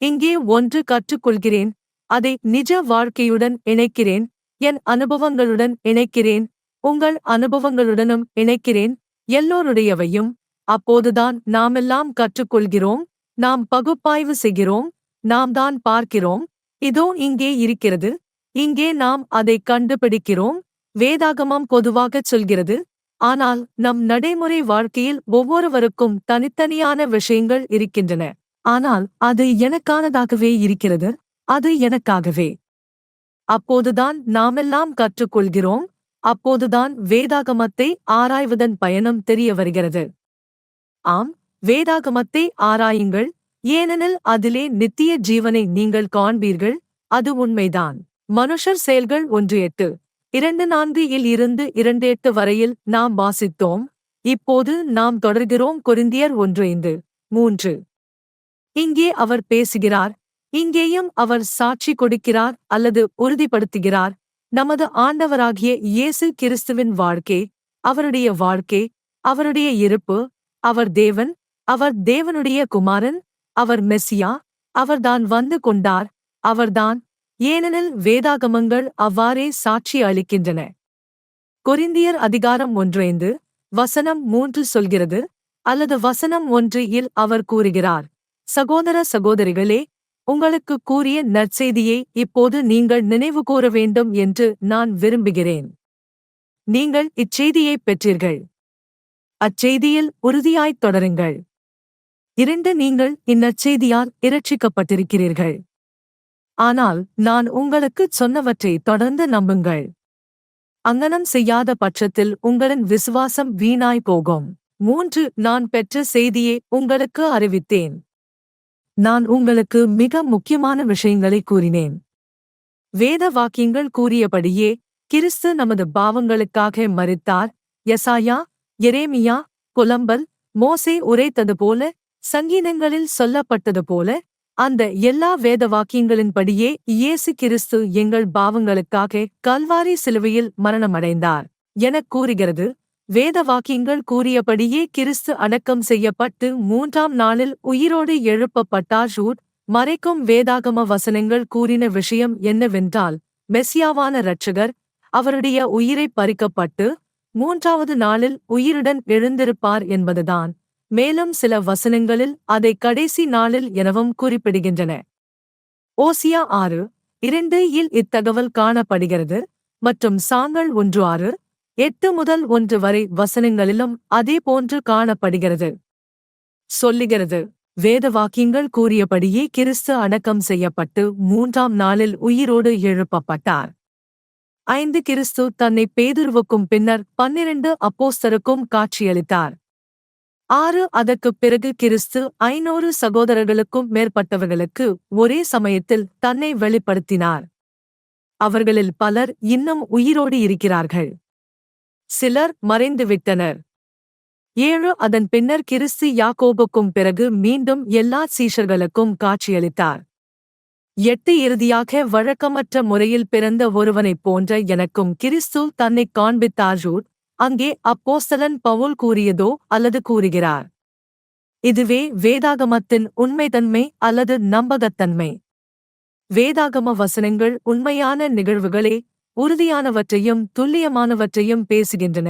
இங்கே ஒன்று கற்றுக்கொள்கிறேன், அதை நிஜ வாழ்க்கையுடன் இணைக்கிறேன், என் அனுபவங்களுடன் இணைக்கிறேன், உங்கள் அனுபவங்களுடனும் இணைக்கிறேன், எல்லோருடையவையும். அப்போதுதான் நாமெல்லாம் கற்றுக்கொள்கிறோம், நாம் பகுப்பாய்வு செய்கிறோம், நாம் தான் பார்க்கிறோம். இதோ இங்கே இருக்கிறது, இங்கே நாம் அதை கண்டுபிடிக்கிறோம். வேதாகமம் பொதுவாகச் சொல்கிறது. ஆனால் நம் நடைமுறை வாழ்க்கையில் ஒவ்வொருவருக்கும் தனித்தனியான விஷயங்கள் இருக்கின்றன. ஆனால் அது எனக்கானதாகவே இருக்கிறது, அது எனக்காகவே. அப்போதுதான் நாமெல்லாம் கற்றுக்கொள்கிறோம், அப்போதுதான் வேதாகமத்தை ஆராய்வதன் பயணம் தெரிய வருகிறது. ஆம், வேதாகமத்தை ஆராயுங்கள், ஏனெனில் அதிலே நித்திய ஜீவனை நீங்கள் காண்பீர்கள், அது உண்மைதான். மனுஷர் செயல்கள் 1:8, 2:4 இருந்து 2:8 வரையில் நாம் வாசித்தோம். இப்போது நாம் தொடர்கிறோம். கொரிந்தியர் 1:5, 3. இங்கே அவர் பேசுகிறார், இங்கேயும் அவர் சாட்சி கொடுக்கிறார் அல்லது உறுதிப்படுத்துகிறார். நமது ஆண்டவராகிய இயேசு கிறிஸ்துவின் வாழ்க்கை, அவருடைய வாழ்க்கை, அவருடைய இருப்பு, அவர் தேவன், அவர் தேவனுடைய குமாரன், அவர் மெசியா, அவர்தான் வந்து கொண்டார், அவர்தான், ஏனெனில் வேதாகமங்கள் அவ்வாறே சாட்சி அளிக்கின்றன. கொரிந்தியர் அதிகாரம் 1:5, வசனம் 3 சொல்கிறது, அல்லது வசனம் 1 அவர் கூறுகிறார், சகோதர சகோதரிகளே, உங்களுக்கு கூறிய நற்செய்தியை இப்போது நீங்கள் நினைவு கூற வேண்டும் என்று நான் விரும்புகிறேன். நீங்கள் இச்செய்தியை பெற்றீர்கள். அச்செய்தியில் உறுதியாய்த் தொடருங்கள். 2 நீங்கள் இந்நற்செய்தியால் இரட்சிக்கப்பட்டிருக்கிறீர்கள். ஆனால் நான் உங்களுக்குச் சொன்னவற்றை தொடர்ந்து நம்புங்கள். அங்ஙனம் செய்யாத பட்சத்தில் உங்களின் விசுவாசம் வீணாய் போகும். 3 நான் பெற்ற செய்தியை உங்களுக்கு அறிவித்தேன். நான் உங்களுக்கு மிக முக்கியமான விஷயங்களை கூறினேன். வேத வாக்கியங்கள் கூறியபடியே கிறிஸ்து நமது பாவங்களுக்காக மரித்தார். யெசாயா, எரேமியா, புலம்பல், மோசே உரைத்தது போல, சங்கீதங்களில் சொல்லப்பட்டது போல, அந்த எல்லா வேத வாக்கியங்களின்படியே இயேசு கிறிஸ்து எங்கள் பாவங்களுக்காக கல்வாரி சிலுவையில் மரணமடைந்தார் எனக் கூறுகிறது. வேத வாக்கியங்கள் கூறியபடியே கிறிஸ்து அடக்கம் செய்யப்பட்டு 3ஆம் நாளில் உயிரோடு எழுப்பப்பட்டார். மறைக்கும் வேதாகம வசனங்கள் கூறின விஷயம் என்னவென்றால், மெசியாவான இரட்சகர் அவருடைய உயிரை பறிக்கப்பட்டு 3ஆவது நாளில் உயிருடன் எழுந்திருப்பார் என்பதுதான். மேலும் சில வசனங்களில் அதை கடைசி நாளில் எனவும் குறிப்பிடுகின்றன. ஓசியா 6:2 இத்தகவல் காணப்படுகிறது மற்றும் சாங்கள் 1:6, 8 முதல் 1 வரை வசனங்களிலும் அதே போன்று காணப்படுகிறது. சொல்லுகிறது, வேத வாக்கியங்கள் கூறியபடியே கிறிஸ்து அடக்கம் செய்யப்பட்டு 3ஆம் நாளில் உயிரோடு எழுப்பப்பட்டார். 5 கிறிஸ்து தன்னை பேதுருவுக்கும் பின்னர் 12 அப்போஸ்தலருக்கும் காட்சியளித்தார். 6 அதற்குப் பிறகு கிறிஸ்து 500 சகோதரர்களுக்கும் மேற்பட்டவர்களுக்கு ஒரே சமயத்தில் தன்னை வெளிப்படுத்தினார். அவர்களில் பலர் இன்னும் உயிரோடு இருக்கிறார்கள். சிலர் மறைந்துவிட்டனர். 7 அதன் பின்னர் கிறிஸ்து யாக்கோபுக்கும் பிறகு மீண்டும் எல்லா சீஷர்களுக்கும் காட்சியளித்தார். 8 இறுதியாக வழக்கமற்ற முறையில் பிறந்த ஒருவனைப் போன்ற எனக்கும் கிறிஸ்து தன்னைக் காண்பித்தார். அங்கே அப்போஸ்தலன் பவுல் கூறியதோ அல்லது கூறுகிறார். இதுவே வேதாகமத்தின் உண்மைத்தன்மை அல்லது நம்பகத்தன்மை. வேதாகம வசனங்கள் உண்மையான நிகழ்வுகளே, உறுதியானவற்றையும் துல்லியமானவற்றையும் பேசுகின்றன.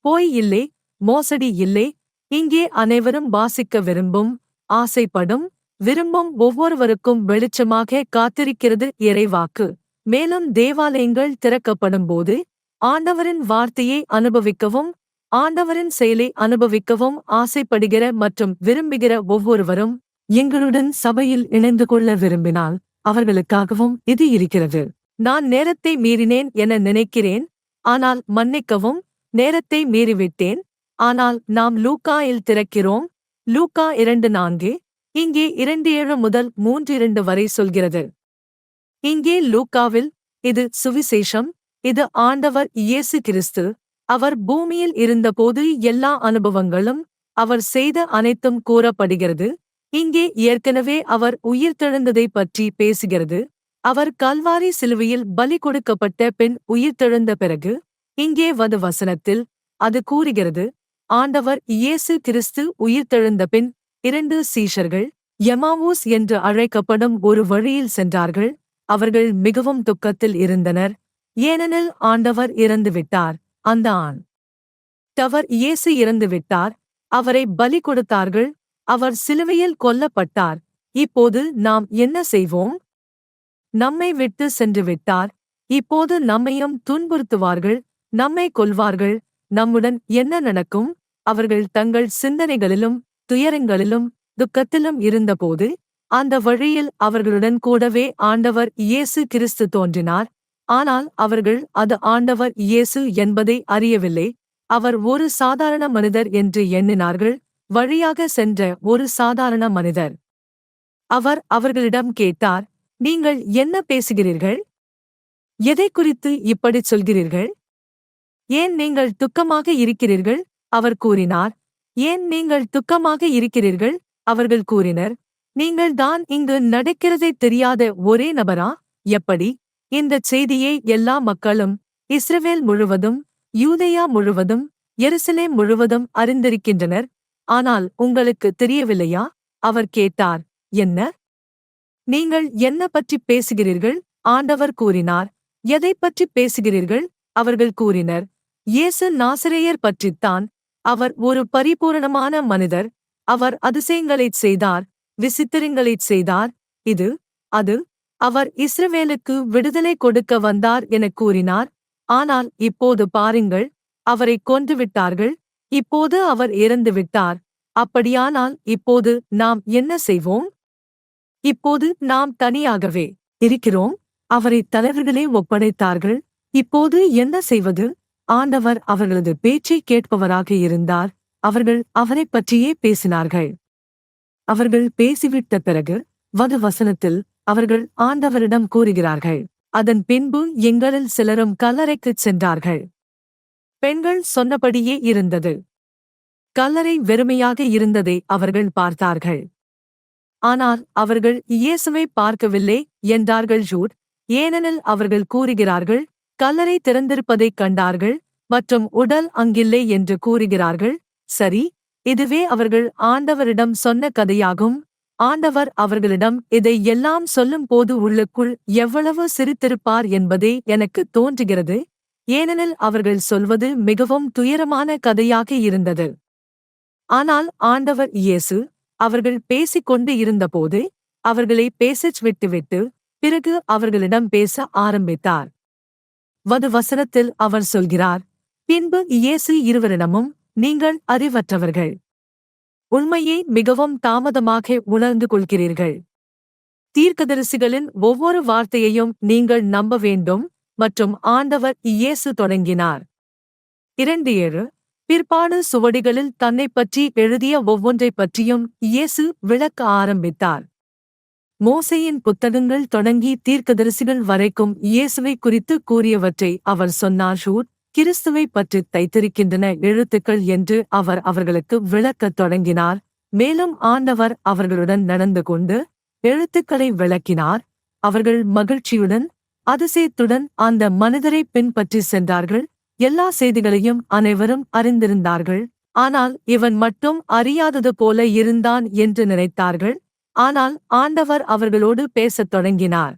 போய் இல்லை, மோசடி இல்லை. இங்கே அனைவரும் வாசிக்க விரும்பும், ஆசைப்படும், விரும்பும் ஒவ்வொருவருக்கும் வெளிச்சமாக காத்திருக்கிறது இறைவாக்கு. மேலும் தேவாலயங்கள் திறக்கப்படும்போது ஆண்டவரின் வார்த்தையை அனுபவிக்கவும், ஆண்டவரின் செயலை அனுபவிக்கவும் ஆசைப்படுகிற மற்றும் விரும்புகிற ஒவ்வொருவரும் எங்களுடன் சபையில் இணைந்து கொள்ள விரும்பினால் அவர்களுக்காகவும் இது இருக்கிறது. நான் நேரத்தை மீறினேன் என நினைக்கிறேன், ஆனால் மன்னிக்கவும், நேரத்தை மீறிவிட்டேன். ஆனால் நாம் லூக்காயில் திறக்கிறோம். லூக்கா 2:4, இங்கே 2:7 முதல் 3:2 வரை சொல்கிறது. இங்கே லூக்காவில் இது சுவிசேஷம், இது ஆண்டவர் இயேசு கிறிஸ்து. அவர் பூமியில் இருந்தபோது எல்லா அனுபவங்களும், அவர் செய்த அனைத்தும் கூறப்படுகிறது. இங்கே ஏற்கனவே அவர் உயிர்த்தெழுந்ததைப் பற்றி பேசுகிறது. அவர் கல்வாரி சிலுவையில் பலி கொடுக்கப்பட்ட பின் உயிர்த்தெழுந்த பிறகு, இங்கே வசனத்தில் அது கூறுகிறது, ஆண்டவர் இயேசு கிறிஸ்து உயிர்த்தெழுந்த பின் 2 சீஷர்கள் எமாவூஸ் என்று அழைக்கப்படும் ஒரு வழியில் சென்றார்கள். அவர்கள் மிகவும் துக்கத்தில் இருந்தனர், ஏனெனில் ஆண்டவர் இறந்துவிட்டார். அந்த ஆண்டவர் இயேசு இறந்துவிட்டார். அவரை பலி கொடுத்தார்கள். அவர் சிலுவையில் கொல்லப்பட்டார். இப்போது நாம் என்ன செய்வோம்? நம்மை விட்டு சென்று விட்டார். இப்போது நம்மையும் துன்புறுத்துவார்கள், நம்மை கொல்வார்கள். நம்முடன் என்ன நடக்கும்? அவர்கள் தங்கள் சிந்தனைகளிலும் துயரங்களிலும் துக்கத்திலும் இருந்தபோது அந்த வழியில் அவர்களுடன் கூடவே ஆண்டவர் இயேசு கிறிஸ்து தோன்றினார். ஆனால் அவர்கள் அது ஆண்டவர் இயேசு என்பதை அறியவில்லை. அவர் ஒரு சாதாரண மனிதர் என்று எண்ணினார்கள், வழியாக சென்ற ஒரு சாதாரண மனிதர். அவர் அவர்களிடம் கேட்டார், நீங்கள் என்ன பேசுகிறீர்கள்? எதைக் குறித்து இப்படிச் சொல்கிறீர்கள்? ஏன் நீங்கள் துக்கமாக இருக்கிறீர்கள்? அவர் கூறினார். ஏன் நீங்கள் துக்கமாக இருக்கிறீர்கள்? அவர்கள் கூறினர். நீங்கள் தான் இங்கு நடக்கிறதைத் தெரியாத ஒரே நபரா? எப்படி? இந்தச் செய்தியை எல்லா மக்களும், இஸ்ரவேல் முழுவதும், யூதேயா முழுவதும், எருசலேம் முழுவதும் அறிந்திருக்கின்றனர். ஆனால் உங்களுக்கு தெரியவில்லையா? அவர் கேட்டார். என்ன? நீங்கள் என்ன பற்றிப் பேசுகிறீர்கள்? ஆண்டவர் கூறினார். எதைப் பற்றிப் பேசுகிறீர்கள்? அவர்கள் கூறினர். இயேசு நாசரேயர் பற்றித்தான். அவர் ஒரு பரிபூரணமான மனிதர். அவர் அதிசயங்களைச் செய்தார், விசித்திரங்களைச் செய்தார். இது, அது. அவர் இஸ்ரவேலுக்கு விடுதலை கொடுக்க வந்தார் எனக் கூறினார். ஆனால் இப்போது பாருங்கள், அவரைக் கொன்றுவிட்டார்கள். இப்போது அவர் இறந்துவிட்டார். அப்படியானால் இப்போது நாம் என்ன செய்வோம்? இப்போது நாம் தனியாகவே இருக்கிறோம். அவரை தலைவர்களே ஒப்படைத்தார்கள். இப்போது என்ன செய்வது? ஆண்டவர் அவர்களது பேச்சைக் கேட்பவராக இருந்தார். அவர்கள் அவரைப் பற்றியே பேசினார்கள். அவர்கள் பேசிவிட்ட பிறகு வசனத்தில் அவர்கள் ஆண்டவரிடம் கூறுகிறார்கள். அதன் பின்பு எங்களில் சிலரும் கல்லறைக்குச் சென்றார்கள். பெண்கள் சொன்னபடியே இருந்தது. கல்லறை வெறுமையாக இருந்ததை அவர்கள் பார்த்தார்கள். ஆனால் அவர்கள் இயேசுவை பார்க்கவில்லை என்றார்கள். ஜூட், ஏனெனில் அவர்கள் கூறுகிறார்கள், கல்லறை திறந்திருப்பதைக் கண்டார்கள் மற்றும் உடல் அங்கில்லை என்று கூறுகிறார்கள். சரி, இதுவே அவர்கள் ஆண்டவரிடம் சொன்ன கதையாகும். ஆண்டவர் அவர்களிடம் இதை எல்லாம் சொல்லும் போது உள்ளுக்குள் எவ்வளவு சிரித்திருப்பார் என்பதே எனக்கு தோன்றுகிறது. ஏனெனில் அவர்கள் சொல்வது மிகவும் துயரமான கதையாக இருந்தது. ஆனால் ஆண்டவர் இயேசு அவர்கள் பேசிக் கொண்டு இருந்தபோது அவர்களை பேசச் விட்டுவிட்டு பிறகு அவர்களிடம் பேச ஆரம்பித்தார். வசனத்தில் அவர் சொல்கிறார். பின்பு இயேசு இருவரிடமும், நீங்கள் அறிவற்றவர்கள். உண்மையை மிகவும் தாமதமாக உணர்ந்து கொள்கிறீர்கள். தீர்க்கதரிசிகளின் ஒவ்வொரு வார்த்தையையும் நீங்கள் நம்ப வேண்டும். மற்றும் ஆண்டவர் இயேசு தொடங்கினார். 2:7 பிற்பாடு சுவடிகளில் தன்னைப் பற்றி எழுதிய ஒவ்வொன்றைப் பற்றியும் இயேசு விளக்க ஆரம்பித்தார். மோசேயின் புத்தகங்கள் தொடங்கி தீர்க்கதரிசிகள் வரைக்கும் இயேசுவைக் குறித்து கூறியவற்றை அவர் சொன்னார். ஷூட், கிறிஸ்துவைப் பற்றித் தைத்திருக்கின்றன எழுத்துக்கள் என்று அவர் அவர்களுக்கு விளக்கத் தொடங்கினார். மேலும் ஆண்டவர் அவர்களுடன் நடந்து கொண்டு எழுத்துக்களை விளக்கினார். அவர்கள் மகிழ்ச்சியுடன், அதிசயத்துடன் அந்த மனிதரை பின்பற்றி சென்றார்கள். எல்லா செய்திகளையும் அனைவரும் அறிந்திருந்தார்கள். ஆனால் இவன் மட்டும் அறியாதது போல இருந்தான் என்று நினைத்தார்கள். ஆனால் ஆண்டவர் அவர்களோடு பேசத் தொடங்கினார்.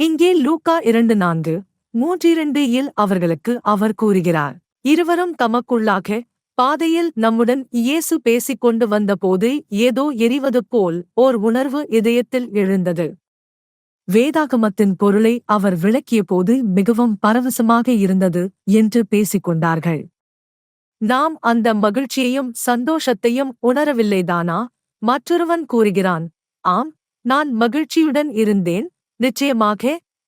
இங்கே லூக்கா 2:4-3 இல் அவர்களுக்கு அவர் கூறுகிறார். இருவரும் தமக்குள்ளாக, பாதையில் நம்முடன் இயேசு பேசிக் கொண்டு வந்தபோது ஏதோ எரிவது போல் ஓர் உணர்வு இதயத்தில் எழுந்தது. வேதாகமத்தின் பொருளை அவர் விளக்கியபோது மிகவும் பரவசமாக இருந்தது என்று பேசிக் கொண்டார்கள். நாம் அந்த மகிழ்ச்சியையும் சந்தோஷத்தையும் உணரவில்லைதானா? மற்றொருவன் கூறுகிறான், ஆம், நான் மகிழ்ச்சியுடன் இருந்தேன். நிச்சயமாக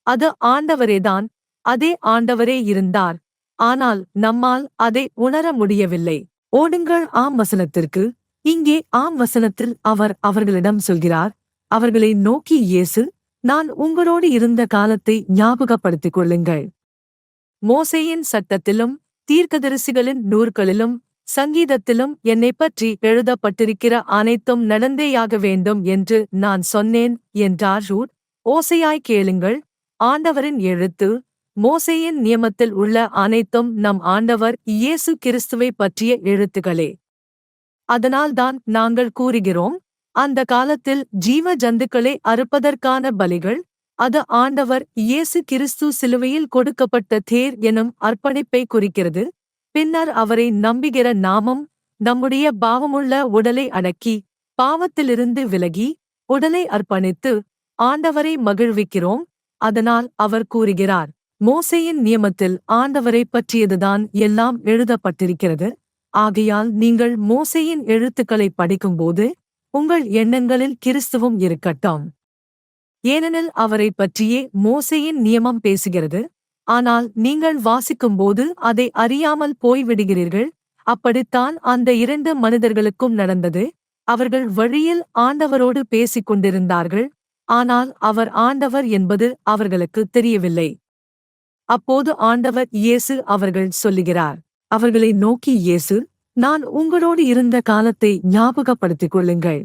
அது ஆண்டவரேதான். அதே ஆண்டவரே இருந்தார். ஆனால் நம்மால் அதை உணர முடியவில்லை. ஓடுங்கள் ஆம் வசனத்திற்கு. இங்கே ஆம் வசனத்தில் அவர் அவர்களிடம் சொல்கிறார். அவர்களை நோக்கி இயேசு, நான் உங்களோடு இருந்த காலத்தை ஞாபகப்படுத்திக் கொள்ளுங்கள். மோசேயின் சட்டத்திலும் தீர்க்கதரிசிகளின் நூற்களிலும் சங்கீதத்திலும் என்னைப் பற்றி எழுதப்பட்டிருக்கிற அனைத்தும் நடந்தேயாக வேண்டும் என்று நான் சொன்னேன் என்றார். ரூட், ஓசையாய் கேளுங்கள். ஆண்டவரின் எழுத்து, மோசேயின் நியமத்தில் உள்ள அனைத்தும் நம் ஆண்டவர் இயேசு கிறிஸ்துவைப் பற்றிய எழுத்துகளே. அதனால்தான் நாங்கள் கூறுகிறோம், அந்த காலத்தில் ஜீவ ஜந்துக்களை அறுப்பதற்கான பலிகள், அது ஆண்டவர் இயேசு கிறிஸ்து சிலுவையில் கொடுக்கப்பட்ட தேர் எனும் அர்ப்பணிப்பை குறிக்கிறது. பின்னர் அவரை நம்புகிற நாமும் நம்முடைய பாவமுள்ள உடலை அடக்கி, பாவத்திலிருந்து விலகி, உடலை அர்ப்பணித்து ஆண்டவரை மகிழ்விக்கிறோம். அதனால் அவர் கூறுகிறார், மோசேயின் நியமத்தில் ஆண்டவரைப் பற்றியதுதான் எல்லாம் எழுதப்பட்டிருக்கிறது. ஆகையால் நீங்கள் மோசேயின் எழுத்துக்களை படிக்கும்போது உங்கள் எண்ணங்களில் கிறிஸ்துவும் இருக்கட்டும். ஏனெனில் அவரைப் பற்றியே மோசேயின் நியமம் பேசுகிறது. ஆனால் நீங்கள் வாசிக்கும்போது அதை அறியாமல் போய்விடுகிறீர்கள். அப்படித்தான் அந்த 2 மனிதர்களுக்கும் நடந்தது. அவர்கள் வழியில் ஆண்டவரோடு பேசிக் கொண்டிருந்தார்கள். ஆனால் அவர் ஆண்டவர் என்பது அவர்களுக்கு தெரியவில்லை. அப்போது ஆண்டவர் இயேசு அவர்கள் சொல்லுகிறார். அவர்களை நோக்கி இயேசு, நான் உங்களோடு இருந்த காலத்தை ஞாபகப்படுத்திக் கொள்ளுங்கள்.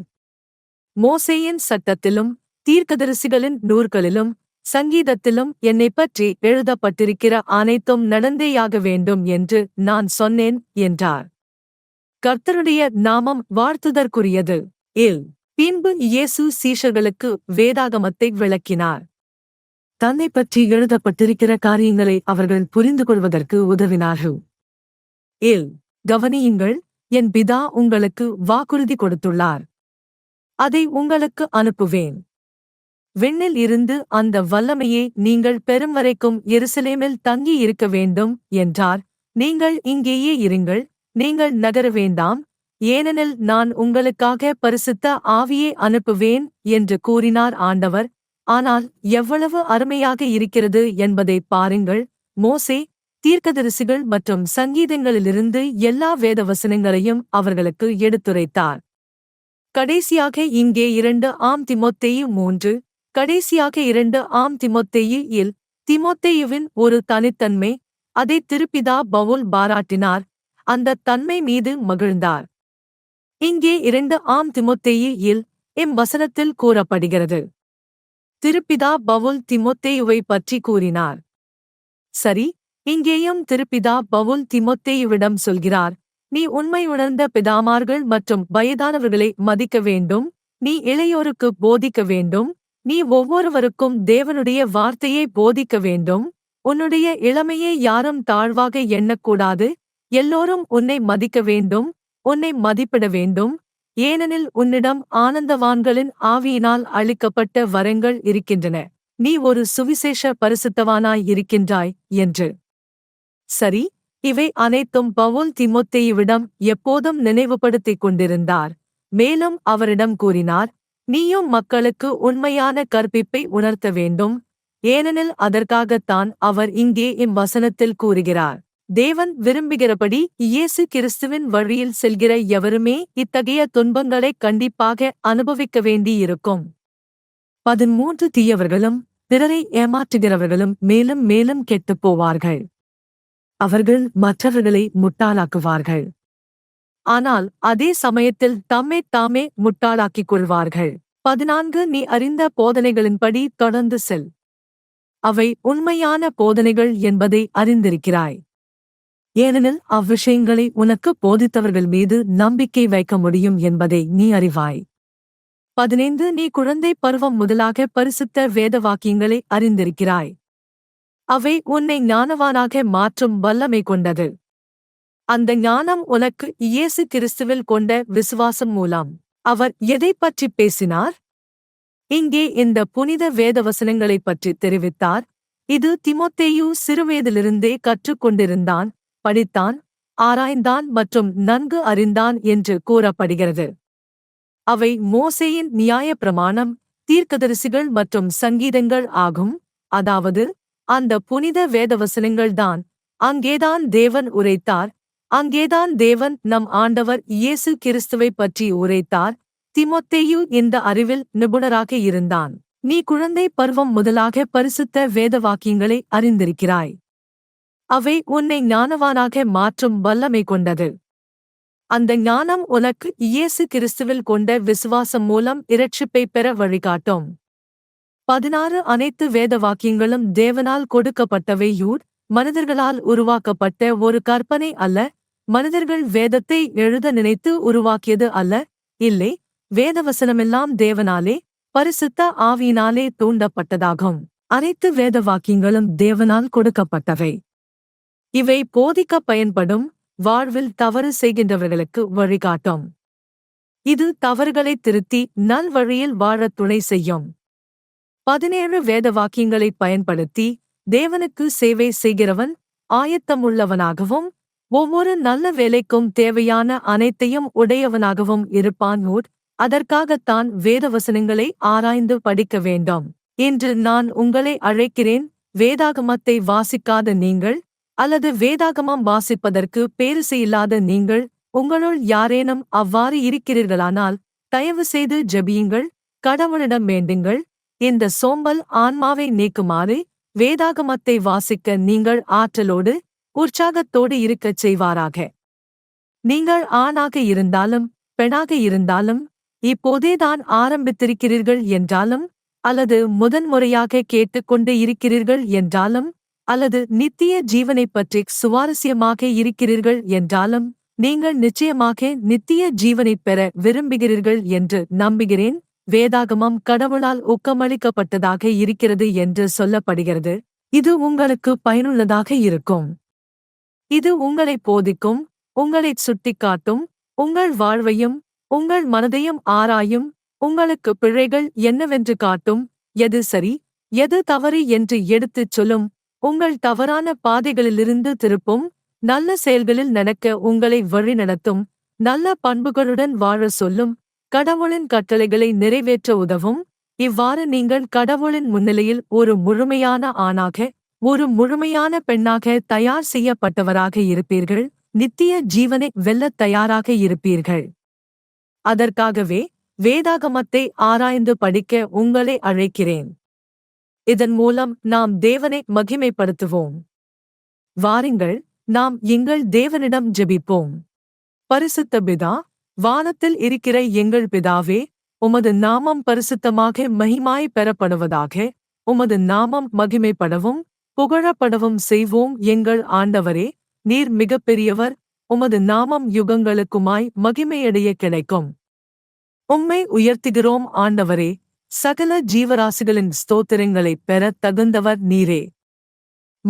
மோசேயின் சட்டத்திலும் தீர்க்கதரிசிகளின் நூல்களிலும் சங்கீதத்திலும் என்னைப் பற்றி எழுதப்பட்டிருக்கிற அனைத்தும் நடந்தேயாக வேண்டும் என்று நான் சொன்னேன் என்றார். கர்த்தருடைய நாமம் வாழ்த்துதற்குரியது. பின்பு இயேசு சீஷர்களுக்கு வேதாகமத்தை விளக்கினார். தன்னைப் பற்றி எழுதப்பட்டிருக்கிற காரியங்களை அவர்கள் புரிந்து கொள்வதற்கு உதவினார்கள். கவனியுங்கள், என் பிதா உங்களுக்கு வாக்குறுதி கொடுத்துள்ளார். அதை உங்களுக்கு அனுப்புவேன். விண்ணில் இருந்து அந்த வல்லமையை நீங்கள் பெறும் வரைக்கும் எருசலேமில் தங்கி இருக்க வேண்டும் என்றார். நீங்கள் இங்கேயே இருங்கள், நீங்கள் நகர வேண்டாம், ஏனெனில் நான் உங்களுக்காக பரிசுத்த ஆவியை அனுப்புவேன் என்று கூறினார் ஆண்டவர். ஆனால் எவ்வளவு அருமையாக இருக்கிறது என்பதை பாருங்கள். மோசே, தீர்க்கதரிசிகள் மற்றும் சங்கீதங்களிலிருந்து எல்லா வேதவசனங்களையும் அவர்களுக்கு எடுத்துரைத்தார். கடைசியாக இங்கே 2 தீமோத்தேயு 3, கடைசியாக 2 தீமோத்தேயு தீமோத்தேயுவின் ஒரு தனித்தன்மை, அதை திருப்பிதா பவுல் பாராட்டினார். அந்த தன்மை மீது மகிழ்ந்தார். இங்கே 2 தீமோத்தேயு வசனத்தில் கூறப்படுகிறது. திருப்பிதா பவுல் தீமோத்தேயுவை பற்றி கூறினார். சரி, இங்கேயும் திருப்பிதா பவுல் தீமோத்தேயுவிடம் சொல்கிறார், நீ உண்மையுணர்ந்த பிதாமார்கள் மற்றும் வயதானவர்களை மதிக்க வேண்டும். நீ இளையோருக்கு போதிக்க வேண்டும். நீ ஒவ்வொருவருக்கும் தேவனுடைய வார்த்தையை போதிக்க வேண்டும். உன்னுடைய இளமையை யாரும் தாழ்வாக எண்ணக்கூடாது. எல்லோரும் உன்னை மதிக்க வேண்டும், உன்னை மதிப்பிட வேண்டும். ஏனெனில் உன்னிடம் ஆனந்தவான்களின் ஆவியினால் அளிக்கப்பட்ட வரங்கள் இருக்கின்றன. நீ ஒரு சுவிசேஷ பரிசுத்தவானாய் இருக்கின்றாய் என்று. சரி, இவை அனைத்தும் பவுல் தீமோத்தேயுவிடம் எப்போதும் நினைவுபடுத்திக் கொண்டிருந்தார். மேலும் அவரிடம் கூறினார், நீயும் மக்களுக்கு உண்மையான கற்பிப்பை உணர்த்த வேண்டும். ஏனெனில் அதற்காகத்தான் அவர் இங்கே இவ்வசனத்தில் கூறுகிறார். தேவன் விரும்புகிறபடி இயேசு கிறிஸ்துவின் வழியில் செல்கிற எவருமே இத்தகைய துன்பங்களை கண்டிப்பாக அனுபவிக்க வேண்டியிருக்கும். 13 தீயவர்களும் பிறரை ஏமாற்றுகிறவர்களும் மேலும் மேலும் கெட்டுப் போவார்கள். அவர்கள் மற்றவர்களை முட்டாளாக்குவார்கள். ஆனால் அதே சமயத்தில் தம்மைத் தாமே முட்டாளாக்கிக் கொள்வார்கள். 14 நீ அறிந்த போதனைகளின்படி தொடர்ந்து செல். அவை உண்மையான போதனைகள் என்பதை அறிந்திருக்கிறாய். ஏனெனில் அவ்விஷயங்களை உனக்கு போதித்தவர்கள் மீது நம்பிக்கை வைக்க முடியும் என்பதை நீ அறிவாய். 15 நீ குழந்தை பருவம் முதலாக பரிசுத்த வேத வாக்கியங்களை அறிந்திருக்கிறாய். அவை உன்னை ஞானவானாக மாற்றும் வல்லமை கொண்டது. அந்த ஞானம் உனக்கு இயேசு கிறிஸ்துவில் கொண்ட விசுவாசம் மூலம். அவர் எதைப் பற்றி பேசினார்? இங்கே இந்த புனித வேதவசனங்களைப் பற்றி தெரிவித்தார். இது தீமோத்தேயு சிறுவயதிலிருந்தே கற்றுக்கொண்டிருந்தான், படித்தான், ஆராய்ந்தான் மற்றும் நன்கு அறிந்தான் என்று கூறப்படுகிறது. அவை மோசேயின் நியாயப்பிரமாணம், தீர்க்கதரிசிகள் மற்றும் சங்கீதங்கள் ஆகும். அதாவது அந்த புனித வேதவசனங்கள்தான். அங்கேதான் தேவன் உரைத்தார். அங்கேதான் தேவன் நம் ஆண்டவர் இயேசு கிறிஸ்துவை பற்றி உரைத்தார். தீமோத்தேயு இந்த அறிவில் நிபுணராக இருந்தான். நீ குழந்தை பருவம் முதலாக பரிசுத்த வேத வாக்கியங்களை அறிந்திருக்கிறாய். அவை உன்னை ஞானவானாக மாற்றும் வல்லமை கொண்டது. அந்த ஞானம் உனக்கு இயேசு கிறிஸ்துவில் கொண்ட விசுவாசம் மூலம் இரட்சிப்பை பெற வழிகாட்டும். 16 அனைத்து வேத வாக்கியங்களும் தேவனால் கொடுக்கப்பட்டவையூர், மனிதர்களால் உருவாக்கப்பட்ட ஒரு கற்பனை அல்ல. மனிதர்கள் வேதத்தை எழுத நினைத்து உருவாக்கியது அல்ல. இல்லை, வேதவசனமெல்லாம் தேவனாலே, பரிசுத்த ஆவியினாலே தூண்டப்பட்டதாகும். அனைத்து வேத வாக்கியங்களும் தேவனால் கொடுக்கப்பட்டவை. இவை போதிக்க பயன்படும், வாழ்வில் தவறு செய்கின்றவர்களுக்கு வழிகாட்டும். இது தவறுகளை திருத்தி நல் வழியில் வாழத் துணை செய்யும். 17 வேத வாக்கியங்களை பயன்படுத்தி தேவனுக்கு சேவை செய்கிறவன் ஆயத்தமுள்ளவனாகவும் ஒவ்வொரு நல்ல வேலைக்கும் தேவையான அனைத்தையும் உடையவனாகவும் இருப்பான். அதற்காகத்தான் வேதவசனங்களை ஆராய்ந்து படிக்க வேண்டும். இன்று நான் உங்களை அழைக்கிறேன். வேதாகமத்தை வாசிக்காத நீங்கள், அல்லது வேதாகமம் வாசிப்பதற்கு பேறுசை இல்லாத நீங்கள், உங்களுள் யாரேனும் அவ்வாறு இருக்கிறீர்களானால், தயவு செய்து ஜெபியுங்கள், கடவுளிடம் வேண்டுங்கள். இந்த சோம்பல் ஆன்மாவை நீக்குமாறு, வேதாகமத்தை வாசிக்க நீங்கள் ஆற்றலோடு, உற்சாகத்தோடு இருக்கச் செய்வாராக. நீங்கள் ஆணாக இருந்தாலும், பெண்ணாக இருந்தாலும், இப்போதேதான் ஆரம்பித்திருக்கிறீர்கள் என்றாலும், அல்லது முதன்முறையாக கேட்டுக்கொண்டு இருக்கிறீர்கள் என்றாலும், அல்லது நித்திய ஜீவனைப் பற்றி சுவாரஸ்யமாக இருக்கிறீர்கள் என்றாலும், நீங்கள் நிச்சயமாக நித்திய ஜீவனைப் பெற விரும்புகிறீர்கள் என்று நம்புகிறேன். வேதாகமம் கடவுளால் ஊக்கமளிக்கப்பட்டதாக இருக்கிறது என்று சொல்லப்படுகிறது. இது உங்களுக்கு பயனுள்ளதாக இருக்கும். இது உங்களைப் போதிக்கும், உங்களைச் சுட்டிக்காட்டும், உங்கள் வாழ்வையும் உங்கள் மனதையும் ஆராயும், உங்களுக்கு பிழைகள் என்னவென்று காட்டும், எது சரி எது தவறு என்று எடுத்துச் சொல்லும், உங்கள் தவறான பாதைகளிலிருந்து திருப்பும், நல்ல செயல்களில் நடக்க உங்களை வழிநடத்தும், நல்ல பண்புகளுடன் வாழ சொல்லும், கடவுளின் கட்டளைகளை நிறைவேற்ற உதவும். இவ்வாறு நீங்கள் கடவுளின் முன்னிலையில் ஒரு முழுமையான ஆணாக, ஒரு முழுமையான பெண்ணாக தயார் செய்யப்பட்டவராக இருப்பீர்கள். நித்திய ஜீவனை வெல்லத் தயாராக இருப்பீர்கள். அதற்காகவே வேதாகமத்தை ஆராய்ந்து படிக்க உங்களை அழைக்கிறேன். இதன் மூலம் நாம் தேவனை மகிமைப்படுத்துவோம். வாருங்கள், நாம் எங்கள் தேவனிடம் ஜெபிப்போம். பரிசுத்த பிதா, வானத்தில் இருக்கிற எங்கள் பிதாவே, உமது நாமம் பரிசுத்தமாக மகிமாய் பெறப்படுவதாக. உமது நாமம் மகிமைப்படவும் புகழப்படவும் செய்வோம். எங்கள் ஆண்டவரே, நீர் மிகப்பெரியவர். உமது நாமம் யுகங்களுக்குமாய் மகிமையடைய கிடைக்கும். உம்மை உயர்த்துகிறோம் ஆண்டவரே. சகல ஜீவராசிகளின் ஸ்தோத்திரங்களைப் பெற தகுந்தவர் நீரே.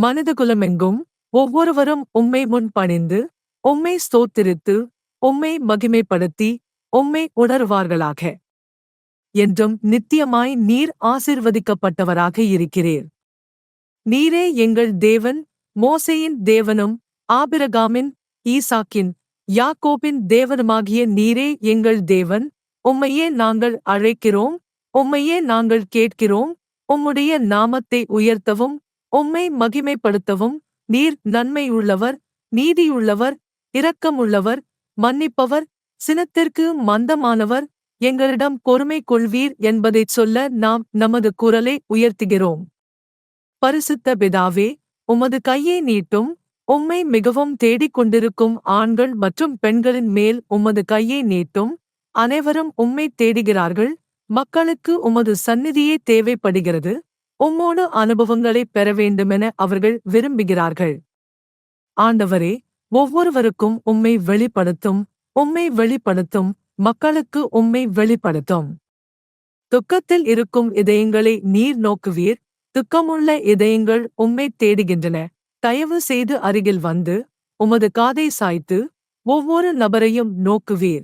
மனிதகுலமெங்கும் ஒவ்வொருவரும் உம்மை முன் பணிந்து, உம்மை ஸ்தோத்திரித்து, உம்மை மகிமைப்படுத்தி, உம்மை உணர்வார்களாக. என்றும் நித்தியமாய் நீர் ஆசீர்வதிக்கப்பட்டவராக இருக்கிறீர். நீரே எங்கள் தேவன், மோசேயின் தேவனும், ஆபிரகாமின், ஈசாக்கின், யாக்கோபின் தேவனுமாகிய நீரே எங்கள் தேவன். உம்மையே நாங்கள் அழைக்கிறோம், உம்மையே நாங்கள் கேட்கிறோம். உம்முடைய நாமத்தை உயர்த்தவும், உம்மை மகிமைப்படுத்தவும். நீர் நன்மையுள்ளவர், நீதியுள்ளவர், இரக்கமுள்ளவர், மன்னிப்பவர், சினத்திற்கு மந்தமானவர். எங்களிடம் பொறுமை கொள்வீர் என்பதைச் சொல்ல நாம் நமது குரலை உயர்த்துகிறோம். பரிசுத்த பிதாவே, உமது கையை நீட்டும். உம்மை மிகவும் தேடிக் கொண்டிருக்கும் ஆண்கள் மற்றும் பெண்களின் மேல் உமது கையை நீட்டும். அனைவரும் உம்மை தேடுகிறார்கள். மக்களுக்கு உமது சந்நிதியே தேவைப்படுகிறது. உம்மோடு அனுபவங்களைப் பெற வேண்டுமென அவர்கள் விரும்புகிறார்கள். ஆண்டவரே, ஒவ்வொருவருக்கும் உம்மை வெளிப்படுத்தும், உம்மை வெளிப்படுத்தும். மக்களுக்கு உம்மை வெளிப்படுத்தும். துக்கத்தில் இருக்கும் இதயங்களை நீர் நோக்குவீர். துக்கமுள்ள இதயங்கள் உம்மை தேடுகின்றன. தயவு செய்து அருகில் வந்து, உமது காதை சாய்த்து, ஒவ்வொரு நபரையும் நோக்குவீர்.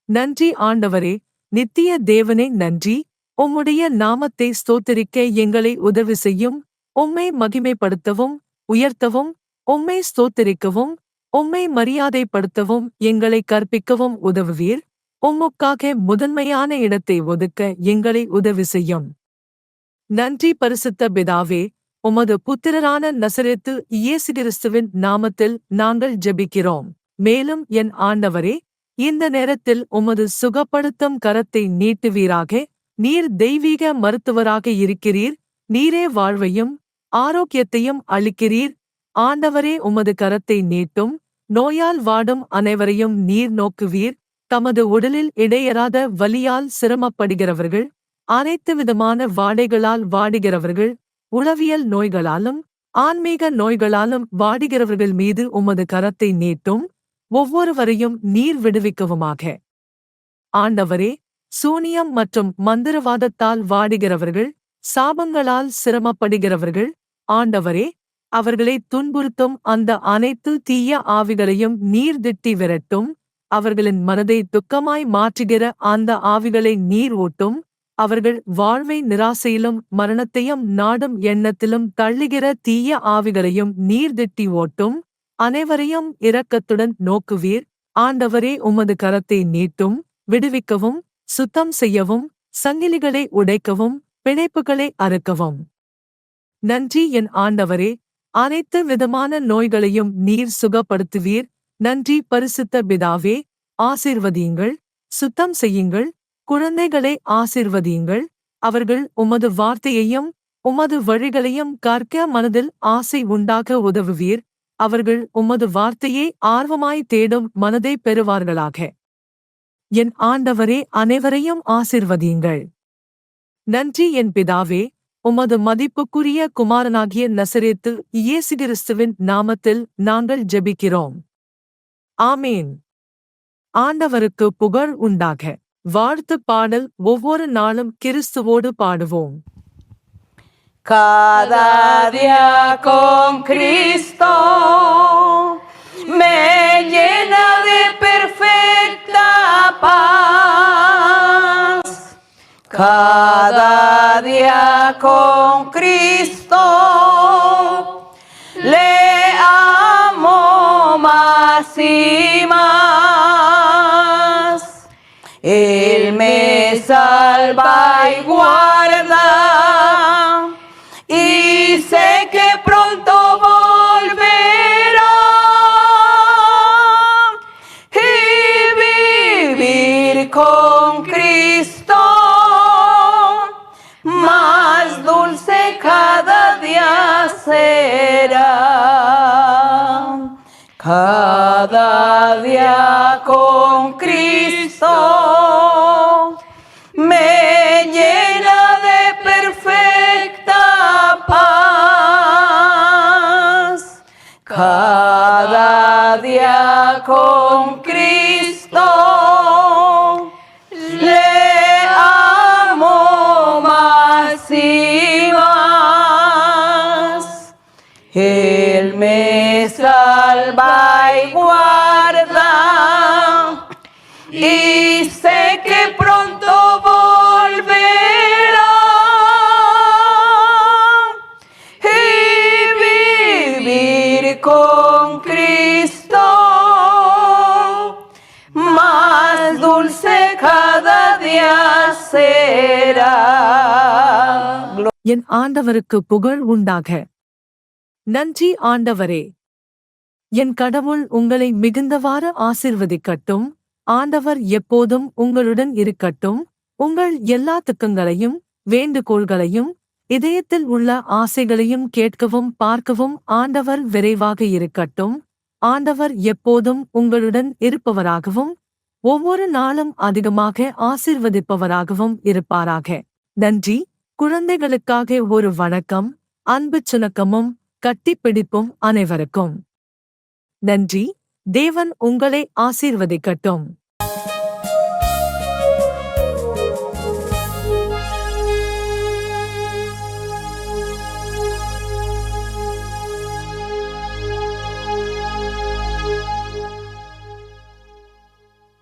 நன்றி ஆண்டவரே, நித்திய தேவனே நன்றி. உம்முடைய நாமத்தை ஸ்தோத்திரிக்க எங்களை உதவி செய்யும். உம்மை மகிமைப்படுத்தவும், உயர்த்தவும், உம்மை ஸ்தோத்திரிக்கவும், உம்மை மரியாதைப்படுத்தவும் எங்களை கற்பிக்கவும் உதவுவீர். உம்முக்காக முதன்மையான இடத்தை ஒதுக்க எங்களை உதவி செய்யும். நன்றி பரிசுத்த பிதாவே. உமது புத்திரரான நசரேத்து இயேசு கிறிஸ்துவின் நாமத்தில் நாங்கள் ஜெபிக்கிறோம். மேலும் என் ஆண்டவரே, இந்த நேரத்தில் உமது சுகப்படுத்தும் கரத்தை நீட்டுவீராக. நீர் தெய்வீக மருத்துவராக இருக்கிறீர். நீரே வாழ்வையும் ஆரோக்கியத்தையும் அளிக்கிறீர். ஆண்டவரே, உமது கரத்தை நீட்டும். நோயால் வாடும் அனைவரையும் நீர் நோக்குவீர். தமது உடலில் இடையறாத வலியால் சிரமப்படுகிறவர்கள், அனைத்து விதமான வாடைகளால் வாடுகிறவர்கள், உளவியல் நோய்களாலும் ஆன்மீக நோய்களாலும் வாடுகிறவர்கள் மீது உமது கரத்தை நீட்டும். ஒவ்வொருவரையும் நீர் விடுவிக்கவுமாக. ஆண்டவரே, சூனியம் மற்றும் மந்திரவாதத்தால் வாடுகிறவர்கள், சாபங்களால் சிரமப்படுகிறவர்கள், ஆண்டவரே, அவர்களை துன்புறுத்தும் அந்த அனைத்து தீய ஆவிகளையும் நீர் திட்டி விரட்டும். அவர்களின் மனதை துக்கமாய் மாற்றுகிற அந்த ஆவிகளை நீர் ஓட்டும். அவர்கள் வாழ்வை நிராசையிலும் மரணத்தையும் நாடும் எண்ணத்திலும் தள்ளுகிற தீய ஆவிகளையும் நீர் திட்டி ஓட்டும். அனைவரையும் இரக்கத்துடன் நோக்குவீர். ஆண்டவரே, உமது கரத்தை நீட்டும். விடுவிக்கவும், சுத்தம் செய்யவும், சங்கிலிகளை உடைக்கவும், பிணைப்புகளை அறுக்கவும். நன்றி என் ஆண்டவரே, அனைத்து விதமான நோய்களையும் நீர் சுகப்படுத்துவீர். நன்றி பரிசுத்த பிதாவே, ஆசீர்வதியுங்கள், சுத்தம் செய்யுங்கள், குழந்தைகளை ஆசீர்வதியுங்கள். அவர்கள் உமது வார்த்தையையும் உமது வழிகளையும் கற்க மனதில் ஆசை உண்டாக உதவுவீர். அவர்கள் உமது வார்த்தையை ஆர்வமாய் தேடும் மனதை பெறுவார்களாக. என் ஆண்டவரே, அனைவரையும் ஆசீர்வதியுங்கள். நன்றி என் பிதாவே, உமது மதிப்புக்குரிய குமாரனாகிய நசரேத்து இயேசு கிறிஸ்துவின் நாமத்தில் நாங்கள் ஜெபிக்கிறோம். ஆமேன். ஆண்டவருக்கு புகழ் உண்டாக. வாழ்த்து பாடல். ஒவ்வொரு நாளும் கிறிஸ்துவோடு பாடுவோம். Cada día con Cristo me llena de perfecta paz. Cada día con Cristo le amo más y más. Él me salva y guarda. Y sé que pronto volverá y vivir con Cristo más dulce cada día será. Cada día con Cristo me llena de perfecta paz. Cada día con Cristo le amo más y más. Él me salva y guarda, y sé que pronto volverá y vivir con Cristo más dulce cada día será. என் ஆண்டவருக்கு புகழ் உண்டாக. நன்றி ஆண்டவரே. என் கடவுள் உங்களை மிகுந்தவாறு ஆசீர்வதிக்கட்டும். ஆண்டவர் எப்போதும் உங்களுடன் இருக்கட்டும். உங்கள் எல்லா துக்கங்களையும் வேண்டுகோள்களையும் இதயத்தில் உள்ள ஆசைகளையும் கேட்கவும் பார்க்கவும் ஆண்டவர் விரைவாக இருக்கட்டும். ஆண்டவர் எப்போதும் உங்களுடன் இருப்பவராகவும் ஒவ்வொரு நாளும் அதிகமாக ஆசீர்வதிப்பவராகவும் இருப்பாராக. நன்றி. குழந்தைகளுக்காக ஒரு வணக்கம், அன்பு சுணக்கமும் கட்டிப்பிடிப்பும் அனைவருக்கும். நன்றி. தேவன் உங்களை ஆசீர்வதிக்கட்டும்.